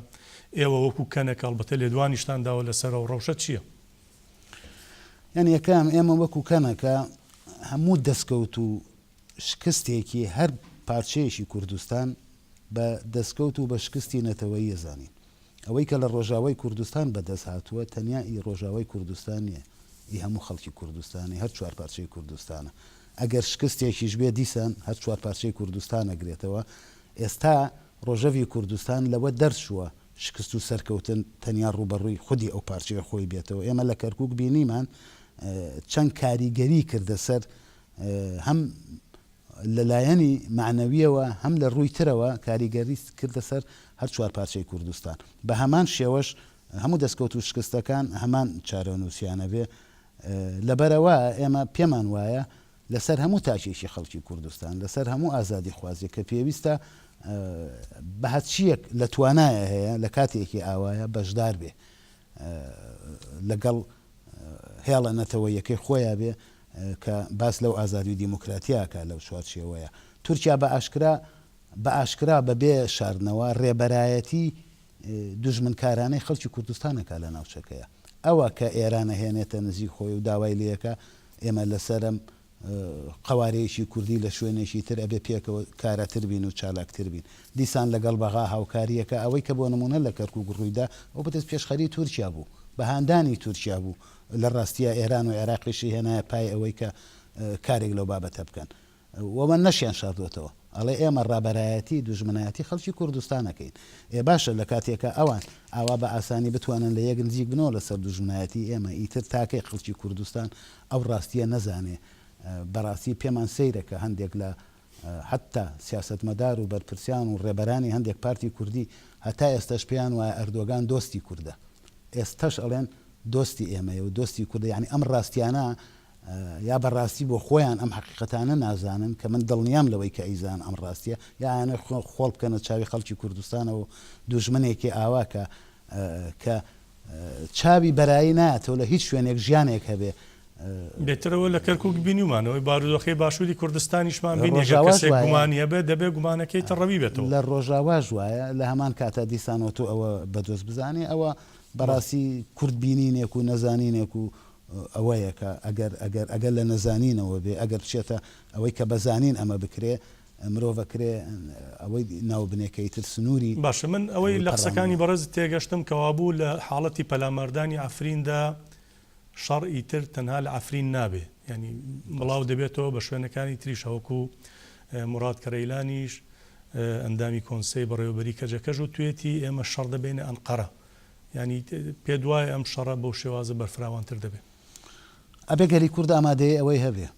ئێوە وەکو کەنێک هەڵبەتە لێدوانیشتان داوە لەسەر ئەو ڕەوشە چییە؟ یعنی یەکەم ئێمە وەکو کەنەکە هەموو دەستکەوت و شکستێکی هەر پارچەیەکی کوردستان بە دەستکەوت و بە شکستی نەتەوەی ێزانین ئەوەی کە لە ڕۆژاوای کوردستان بەدەست هاتووە تەنیا ئی ڕۆژاوای کوردستان نیە ئی هەموو خەڵکی کوردستانی هەر چوار پارچەی کوردستانە ئەگەر شکستێکیش بێ دیسان هەر چوار پارچەی کوردستان ئەگرێتەوە ئێستا ڕۆژەوی کوردستان لەوە دەرچووە شکست و سەرکەوتن تەنیا ڕوبەڕووی خودی ئەو پارچەیە خۆی بێتەوە ئێمە لە کەرکووک بینیمان چەند کاریگەری کردە سەر هەم لەلایەنی معنەویەوە هەم لە ڕووی ترەوە کاریگەری کردە سەر هەر چوار پارچەی کوردستان بە هەمان شێوەش هەموو دەستکەوت و شکستەکان هەمان چارەنووسیانە بێ لەبەرەوە ئێمە پێمان وایە لەسەر هەموو تاکێکی خەڵکی کوردستان لەسەر هەموو ئازادی خوازی کە پێویستە بە هەچیەک لە توانایە هەیە لە کاتێکی ئاوایە بەشدار بێ لەگەڵ هێڵە نەتەوەیەکەی خۆیان بێ کە باس لەو ئازادی و دیموکراتیاکە لەو شوارچێوەیە. تورکیا بە ئاشکرا بەبێ شاردنەوە ڕێبەرایەتی دوژمنکارانەی خەڵکی کوردستانەکە لە ناوچەکەیە. ئەوە کە ئێرانە هێنێتە نزیک خۆی و داوای لەکە ئێمە لەسەرم قوارەیەکی کوردی لە شوێنێکی تر ئەبێ پێکەوە کارەتر بین و چالاکتر بین. دیسان لەگەڵ بەغا هاوکاریەکە ئەوەی کە بۆ نمونە لە کەرکووک ڕوویدا ئەو بەدەست پێشخەری تورکیا بوو، بەهاندانی تورکیا بوو لە ڕاستیە ئێران و عێراقیشی هێنایە پای ئەوەی کە کارێک لەو بابەتە بکەن. وەمە نەشیان شاردوێتەوە ئەڵێ ئێمە ڕابەرایەتی دوژمنایەتی خەڵکی کوردستانەکەین. باشە لە کاتێکە ئەوان ئاوا بە ئاسانی بتوانن لە یەک نزیک بنەوە لەسەر دوژمنایەتی ئێمە ئیتر تاکەی خەڵکی کوردستان ئەو ڕاستیە نەزانێ. بەڕاستی پێمان سەیرەکە هەندێک لە حتا سیاستمەدار و بەرپرسیان و ڕێبەرانی هەندێک پارتی کوردی هەتا ئێستاش پێیان وایە ئەردۆگان دۆستی کووردە، ئێستاش ئەڵێن دۆستی ئێمەیە و دۆستی کووردە. یعنی ئەم ڕاستیانە یا بەڕاستی بۆ خۆیان ئەم حقیقەتانە نازانن کە من دڵنیام لەوەی کە ئەیزان ئەم ڕاستیە یانە خۆڵ بکەنە چاوی خەڵکی کوردستانە و دوژمنێکی ئاواکە کە چاوی بەرایی نایەتەوە لە هیچ شوێنێک ژیانێک هەبێ. بێترەوە لە کەرکووک بینیمانەوەی بارودۆخی باشووری کوردستانیشمان بینی کەسێک گومانیە بێت دەبێ گومانەکەی تەڕەوی بێتەوە. لە ڕۆژاواژ وایە لە هەمان کاتە دیسانەوە تۆ ئەوە بەدۆست بزانێ ئەوە بەڕاستی کوردبینینێک و نەزانینێک و ئەوەیەکە ئەگەر لە نەزانینەوە بێ ئەگەر بچێتە ئەوەی کە بەزانین ئەمە بکرێ مرۆڤەکرێ ئەوەی ناوبنێکەی تر سنووری. باشە من ئەوەی لە قسەکانی بەڕێز تێگەشتم کەوابوو لە حاڵەتی پەلامەردانی ئافریندا شەڕ ئیتر تەنها لە ئافرین نابێ، ینی بڵاو دەبێتەوە بە شوێنەکانی تریش هەوەکو مراد کەرەیلانیش ئەندامی کۆنسەی بەڕێوەبەری کەجەکەژ و توێتی ئێمە شەڕ دەبێنە ئەنقەرە، ینی پێ دوایە ئەم شەڕە بەو شێوازە بەرفراوانتر دەبێت. ئەبێ گەلی کورد ئامادەیە ئەوەی هەبێ.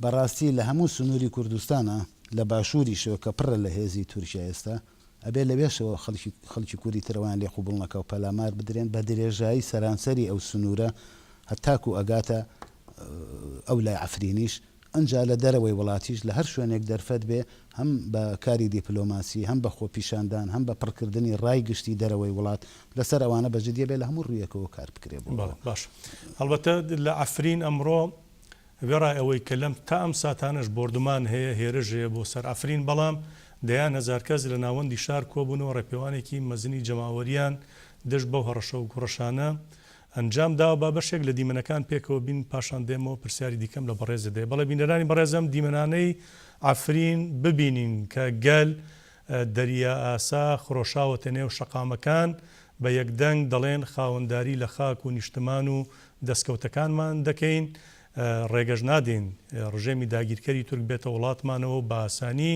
بەڕاستی لە هەموو سنووری کوردستانە لە باشووریشەوە کە پڕە لە هێزی تورکیا ئێستا ئەبێ لەبێشەوە خەڵکی کوردی ترەوان لێ قوبوڵنەکە و پەلامار بدرێن بە درێژایی سەرانسەری ئەو سنوورە هەتاکو ئەگاتە ئەو لای ئەفرینیش ئەنجا لە دەرەوەی وڵاتیش لە هەر شوێنێک دەرفەت بێ هەم بە کاری دیپلۆماسی هەم بە خۆپیشاندان هەم بە پڕکردنی ڕای گشتی دەرەوەی وڵات لەسەر ئەوانە بەجددیە بێ لە هەموو ڕوویەکەوە کار بکرێ. باش هەڵبەتە لە ئەفرین ئەمڕۆ وێڕای ئەوەی کە لەم تا ئەم ساتانش بردومان هەیە هێرشەیە بۆ سەر ئەفرین، بەڵام دەیان هەزار کەس لە ناوەندی شار کۆبوونەوە ڕێپێوانێکی مەزنی جەماوەریان دەشت بەو هەڕەشە و کوڕەشانە ئەنجام داوە با بەشێک لە دیمەنەکان پێکەوە بین پاشان دێمەوە پرسیاری دیکەم لە بەڕێزە دێ. بەڵێ بینەرانی بەڕێزم دیمەنانەی ئافرین ببینین کە گەل دەریا ئاسا خڕۆشاوەتە نێو شەقامەکان بە یەکدەنگ دەڵێن خاوەنداری لە خاک و نیشتمان و دەستکەوتەکانمان دەکەین، ڕێگەش نادین ڕژێمی داگیرکەری تورک بێتە وڵاتمانەوە بە ئاسانی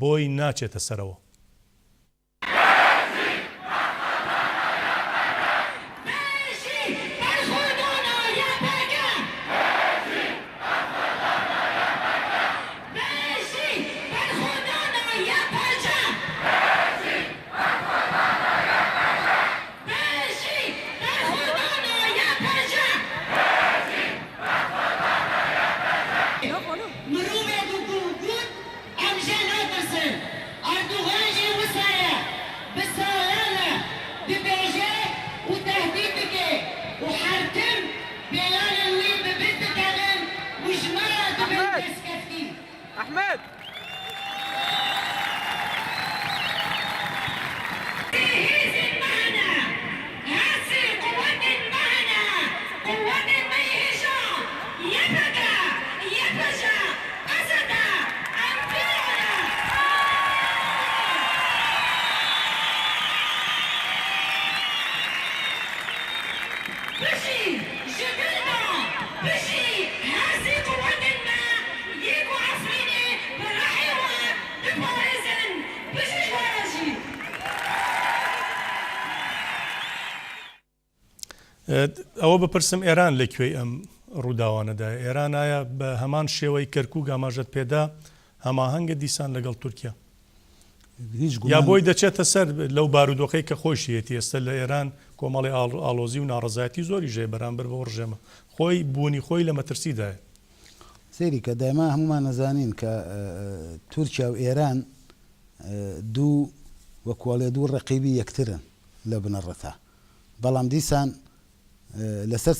بۆی ناچێتە سەرەوە. أحمد ئەوە بپرسم ئێران لەکوێی ئەم ڕووداوانەدا ئێران ئایا بە هەمان شێوەی کەرکووک ئاماژەت پێدا هەماهەنگە دیسان لەگەڵ تورکیا یا بۆی دەچێتە سەر لەو بارودۆخەی کە خۆشیەتی ئێستا لە ئێران کۆمەڵی ئاڵۆزی و ناڕزایەتی زۆری ژێ بەرامبەر بە ڕژێمە خۆی بوونی خۆی لە مەترسیدایە. سێری کە دایما هەمومان نەزانین کە تورکیا و ئێران دوو وەکوڵێ دوو ڕقیبی یەکترن لە بنەڕەتا، بەڵام دیسان لەسەر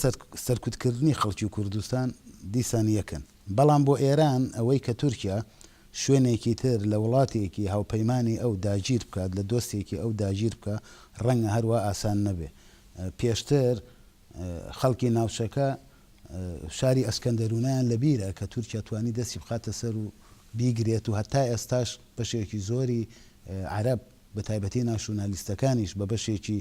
سەرکوتکردنی خەڵکی و کوردستان دیسان یەکن بەڵام بۆ ئێران ئەوەی کە تورکیا شوێنێکی تر لە وڵاتێکی هاوپەیمانی ئەو داگیر بکات لە دۆستێکی ئەو داگیر بکە ڕەنگە هەروە ئاسان نەبێ پێشتر خەڵکی ناوچەکە شاری ئەسکەندەرونیان لەبیرە کە تورکیا توانی دەستی بخاتە سەر و بیگرێت و هەتا ئێستاش بەشێکی زۆری عەرەب بە تایبەتی ناشونالیستەکانیش بە بەشێکی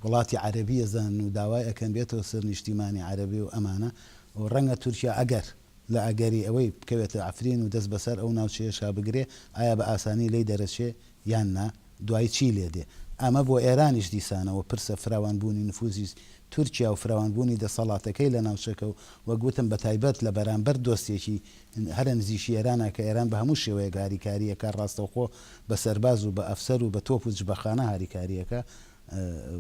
وڵاتی عەرەبی ئەزان و داوای ئەکەن بێتەوە سەر نیشتیمانی عەرەبی و ئەمانە و ڕەنگە تورکیا ئەگەر لە ئەگەری ئەوەی بکەوێتە ئەفرین و دەست بەسەر ئەو ناوچەیەشا بگرێ ئایا بە ئاسانی لی دەرەچێ یان نا دوای چی لێ دێ ئەمە بۆ ئێرانیش دیسانەوە پرسە فراوانبوونی نفوزی تورکیا و فراوانبوونی دەسەڵاتەکەی لە ناوچەکە و وەگوتم بە تایبەت لە بەرامبەر دۆستێکی هەرە نزیشی ئێرانە کە ئێران بە هەموو شێوەیە هاریکاریەکە ڕاستەوخۆ بە سەرباز و بە ئەفسەر و بە تۆپ و جبەخانە هاریکاریەکە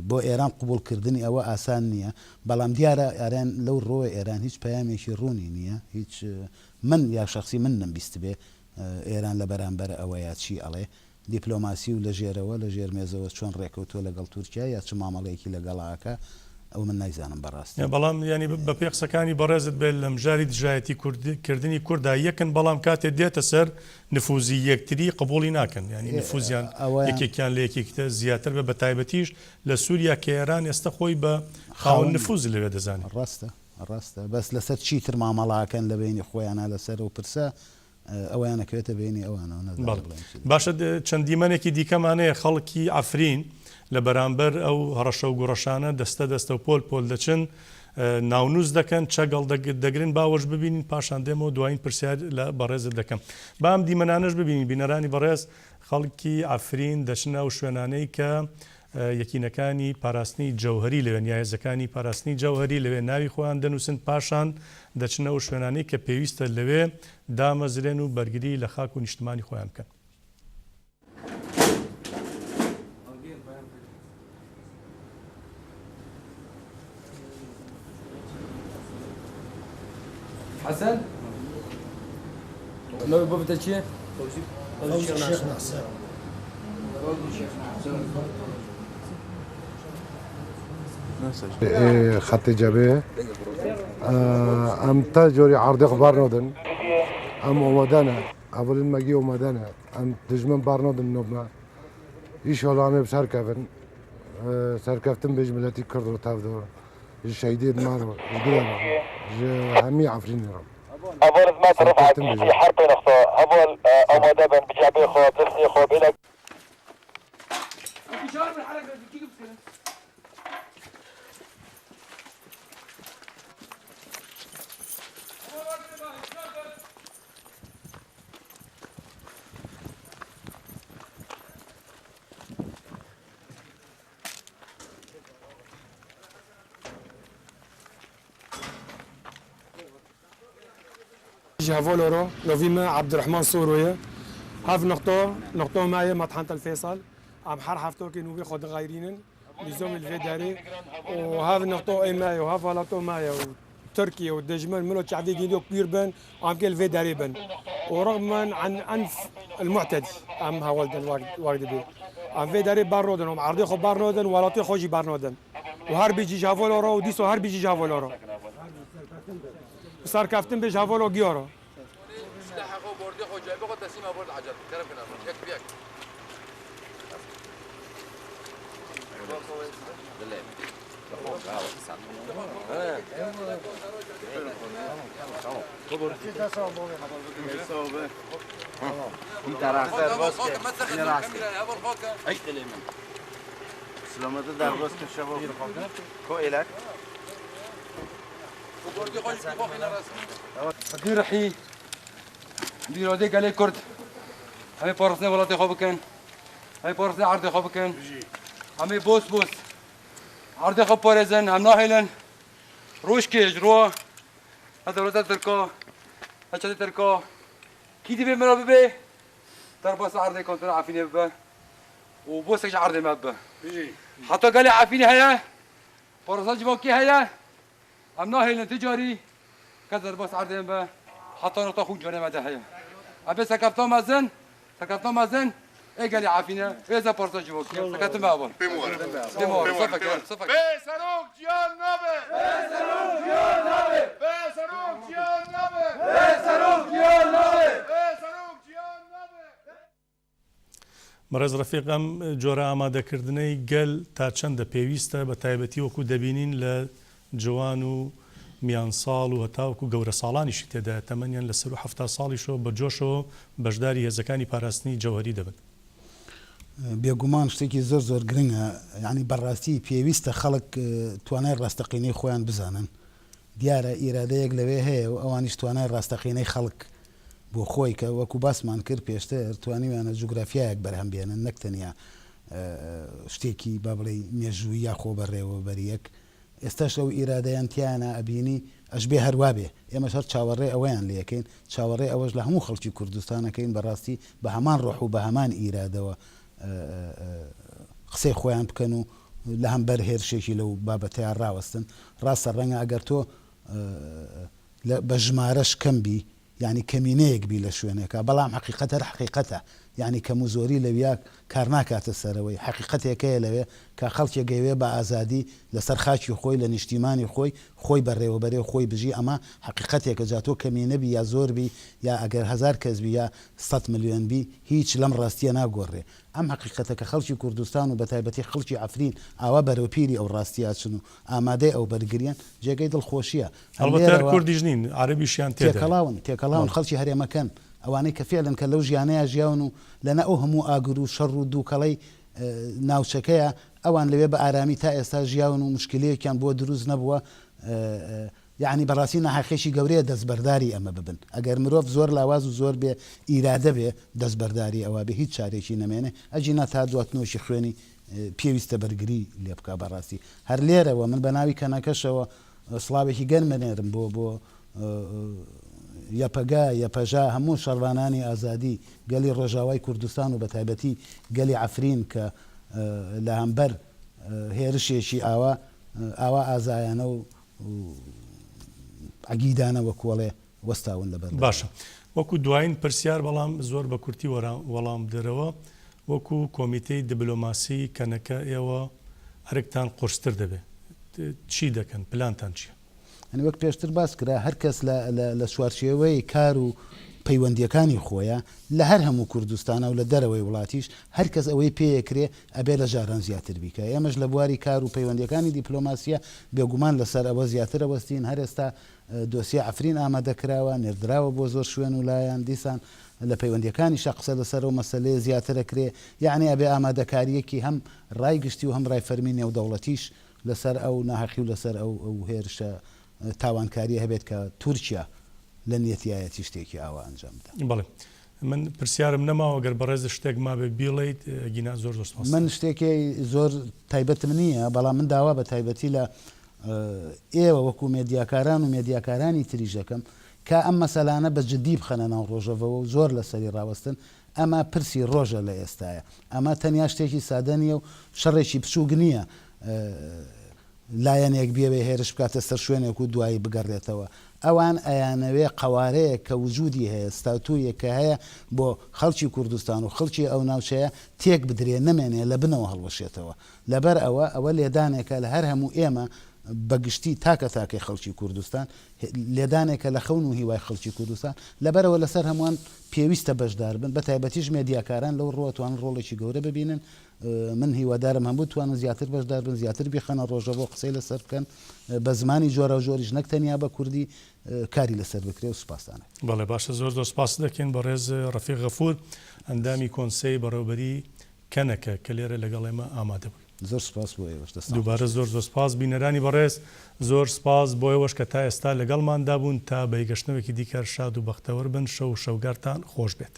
بۆ ئێران قوبولکردنی ئەوە ئاسان نییە بەڵام دیارە ئەران لەو ڕۆی ئێران هیچ پەیامێکی ڕوونی نییە هیچ من یا شخصی من نەمبیست بێ ئێران لە بەرامبەر ئەوەیە چی ئەڵێ دیپلۆماسی و لە ژێرەوە لە ژێرمێزەوە چۆن ڕێکەوتۆ لەگەڵ تورکیا یا چ مامەڵەیەکی لەگەڵاکە ئەو من نایزانم بەڕاستی بەڵام ینی بە پێ قسەکانی بەڕێزت بێت لە مژاری دژایەتی کردنی کووردا یەکن بەڵام کاتێک دێتە سەر نفوزی یەکتری قبولی ناکەن ینی نفوزیان یەکێکیان لە یەکێکتە زیاتر بە بەتایبەتیش لە سووریا کە ئێران ئێستا خۆی بە خاوەن نفوز لەوێ دەزانێت ڕاستە بەس لەسەر چیتر مامەڵاکەن لە بینی خۆیانە لەسەر و پرسە ئەویانەکەوێتە بینی ئەوانەوە باشە چەندیمەنێکی دیکەمانەیە خەڵکی ئەفرین لە بەرامبەر ئەو هەڕەشە و گوڕەشانە دەستە و پۆل دەچن ناونووس دەکەن چەگەڵ دەگرن باوەش ببینین پاشان دێمەوە دوایین پرسیار لە بەڕێزت دەکەم بام دیمەنانش ببینین بینەرانی بەڕێز خەڵکی ئەفرین دەچنە و شوێنانەی کە یەکینەکانی پاراستنی جەوهری لەوێن یاهێزەکانی پاراستنی جەوهری لەوێ ناوی خۆیان دەنووسن پاشان دەچنە و شوێنانەی کە پێویستە لەوێ دامەزرێن و بەرگری لە خاک و نیشتمانی خۆیان بکەن حسن نوع بابته چیه؟ شيخ ناصر خط جبهه ام تجوري عرض اخبار نودن ام اومدانه اولین مگی اومدانه ام دجمن بار نودن نوبنا ایش حالا همه سرکفتن سرکفتن بیش ملتی کرد و تفدو الشهيدين مارو الدول همي عفرين رام أول ما رفعت في حرب نقطة أول أمادة بن بجابي خو تسني خو بلك جافولورو نوفيما عبد الرحمن سوروية هاف نقطة معي مطحنة الفيصل عم حر حفتوكي نوبي خود غيرين لزوم الفيداري وهاف نقطة معي وهاف ولاتو معي وتركيا والدجمن منو شعبي جيدو كبير بن عم كل الفيداري بن ورغما عن أنف المعتدي عم هاولد الوارد بي عم فيداري بارنودن وعم عرضي خو بارنودن ولاتو خوجي بارنودن وهر بيجي جافولورو وديسو هر بيجي جافولورو صار كافتن بجافولو جيورو اخو بوردي خو جايبه خو تسليم ابورد العجل كلام كنا يك بيك سلامت در باز که شبا کو الک بوردي خو خو رسمي دي رحي دي رودي قال لي كرد همي بورسنا ولاتي خو بكن هاي بورسنا عرض خو بكن همي بوس عرض خو بورزن هم ناهلن روش كيج رو هذا ولاد تركو هذا تركو كي دي بمرا ببي تربص عرض كنت عافيني ببا وبوسك عرض ما ببا حتى قال لي عافيني هيا بورسنا جبوكي هيا هم ناهلن تجاري كذا بس عرض ما حتى نقطة خوج جانا مده هيا أبي سكفتو مازن إيه قال لي عافينا إيه إذا بورسا جبوكي سكت ما أبون بمور صفك بسروك جيان نابه بەڕێز ڕەفیق ئەم جۆرە ئامادەکردنەی گەل تا چەندە پێویستە بە تایبەتی وەکو دەبینین لە جوان و میان ساڵ و هەتاوەکو گەورە ساڵانیشی تێدا تەمەنیان لە سەر و هەفتا ساڵیشەوە بە جۆشەوە بەشداری هێزەکانی پاراستنی جەوهەری دەبن. بێگومان شتێکی زۆر زۆر گرنگە، یعنی بەڕاستی پێویستە خەڵک توانای ڕاستەقینەی خۆیان بزانن. دیارە ئیرادەیەک لەوێ هەیە و ئەوانیش توانای ڕاستەقینەی خەڵک بۆ خۆی کە وەکو باسمان کرد پێشتر توانیویانە جوگرافیایەک بەرهەم بێنن، نەک تەنیا شتێکی با بڵێ مێژووی یا خۆ بەڕێوە بەریەک. ئێستاش ئەو ئیرادەیان تیانە ئەبینی ئەش بێ هەروە بێ، ئێمەش هەر چاوەڕێ ئەوەیان لەکەین، چاوەڕێ ئەوەش لە هەموو خەڵکی کوردستانەکەین بەڕاستی بە هەمان ڕۆح و بە هەمان ئیرادەوە قسەی خۆیان بکەن و لە هەمبەر هێرشێکی لەو بابەتەیان ڕاوەستن. ڕاستە ڕەنگە ئەگەر تۆ بە ژمارەش کەمبی، یعنی کەمینەیەک بی لە شوێنێکە، بەڵام حقیقەتە حقیقەتە، یعنی کەم و زۆری لەویا کار ناکاتە سەرەوەی. حقیقەتێکەیە لەوێ کە خەڵکێک گەیوێ بە ئازادی لەسەر خاچی خۆی لە نیشتیمانی خۆی بەڕێوەبەرێ خۆی بژی، ئەمە حقیقەتێکە جاتۆ کەمینە بی یا زۆر بی یا ئەگەر 1000 کەس بی یا 100 ملیۆن بی هیچ لەم ڕاستیە ناگۆڕێ. ئەم حقیقەتە کە خەڵکی کوردستان و بە تایبەتی خەڵکی عەفرین ئاوا بەرەوپیری ئەو ڕاستیات چن و ئامادەی ئەو بەرگریان جێگەی دڵخۆشیە. هەڵبەت کوردیش نین، عەرەبیشیان تێکەڵاون خەڵکی هەرێمەکەن، ئەوانەی کە فعلن کە لەو ژیانەیە ژیاون و لەنە ئەو هەموو ئاگر و شەڕ و دووکەڵەی ناوچەکەیە ئەوان لەوێ بە ئارامی تا ئێستا ژیاون و مشکلەیەکیان بۆ دروست نەبووە. یعنی بەڕاستی ناحەقێکی گەورەیە دەستبەرداری ئەمە ببن. ئەگەر مرۆڤ زۆر لاواز و زۆر بێ ئیرادە بێ دەستبەرداری ئەوە بێ هیچ چارێکی نەمێنێ، ئەجینا تا دواتنەوەشی خوێنی پێویستە بەرگری لێ بکە. بەڕاستی هەر لێرەوە من بە ناوی کەنەکەشەوە سڵاوێکی گەرمێنێرم بۆ یەپەگا یەپەژا هەموو شەڕوانانی ئازادی گەلی ڕۆژاوای کوردستان و بە تایبەتی گەلی عەفرین کە لە هەمبەر هێرشێکی ئاوا ئازایانە و عەگیدانە وەکوڵێ وەستاون لەبەر. باشە، وەکو دوایین پرسیار بەڵام زۆر بە کورتی وەڵام دەرەوە، وەکو کۆمیتەی دیبلۆماسی کەنەکە ئێوە هەرێکتان قورستر دەبێت، چی دەکەن؟ پلانتان چییە؟ ئەنی وەک پێشتر باس کرا هەر کەس لە چوارچێوەی کار و پەیوەندیەکانی خۆیە لە هەر هەموو کوردستانە و لە دەرەوەی وڵاتیش هەر کەس ئەوەی پێیەکرێ ئەبێ لە جاران زیاتر بیکە. ئێمەش لە بواری کار و پەیوەندیەکانی دیپلۆماسیە بێگومان لەسەر ئەوە زیاتر ئەوەستین. هەر ئێستا دۆسیە عەفرین ئامادەکراوە، نێردراوە بۆ زۆر شوێن و لایەن، دیسان لە پەیوەندیەکانی قسە لەسەر و مەسەلەیە زیاترەکرێ. یعنی ئەبێ ئامادەکاریەکی هەم ڕای گشتی و هەم ڕای فەرمی نێودەوڵەتیش لەسەر ئەو ناحەقی و لەسەر ئەو هێرشە تاوانکاری هەبێت کە تورکیا لە نیەتیایەتی شتێکی ئاوا ئەنجامدا. بەڵێ من پرسیارم نەماوە گەر بەڕێز شتێک ما بێ بیڵیت گینا زۆر من شتێکی زۆر تایبەتم نییە، بەڵام من داوا بە تایبەتی لە ئێوە وەکو مێدیاکاران و مێدیاکارانی تریژەکەم کە ئەم مەسەلانە بە جدی بخەنە ناو ڕۆژەوە و زۆر لەسەری ڕاوەستن. ئەمە پرسی ڕۆژە لە ئێستاە، ئەمە تەنیا شتێکی سادە نیە و شەڕێکی بچووک نییە لایەنێک بێوێ هێرش بکاتە سەر شوێنێک و دوایی بگەڕێتەوە. ئەوان ئەیانەوێ قەوارەیە کە وجودی هەیە، ستاتویە کە هەیە بۆ خەڵکی کوردستان و خەڵکی ئەو ناوچەیە تێک بدرێ نەمێنێ لە بنەوە هەڵوەشێتەوە. لەبەر ئەوە لێدانێکە لە هەر هەموو ئێمە بەگشتی تاکەی خەڵکی کوردستان لێدانێکە لە خەون و هیوای خەڵکی کوردستان لەبەرەوە لەسەر هەمووان پێویستە بەشدار بن، بە تایبەتیش مێدیاکاران لەو ڕۆتوان ڕۆڵێکی گەورە ببینن. من هیوادارم هەموو توانن زیاتر بەشدار بن، زیاتر بیخەنە ڕۆژەوە قسەی لەسەر بکەن بە زمانی جۆرە و جۆریش نەک تەنیا بە کوردی کاری لەسەر بکرێ و سوپاسانە. بەڵێ باشە، زۆر زۆر سپاس دەکەین بە ڕێز ڕەفیق غەفور ئەندامی کۆنسەی بەڕێوەبەری کەنەکە کە لێرە لەگەڵ ئێمە ئامادە بووی. زۆر سپاس بۆ ئێوەش. دووبارە زۆر سپاس بینەرانی بەڕێز، زۆر سپاس بۆ ئێوەش کە تا ئێستا لەگەڵماندا بوون. تا بەیگەشتنەوەکی دیکە شاد و بەختەوەر بن. شەو شەوگارتان خۆش بێت.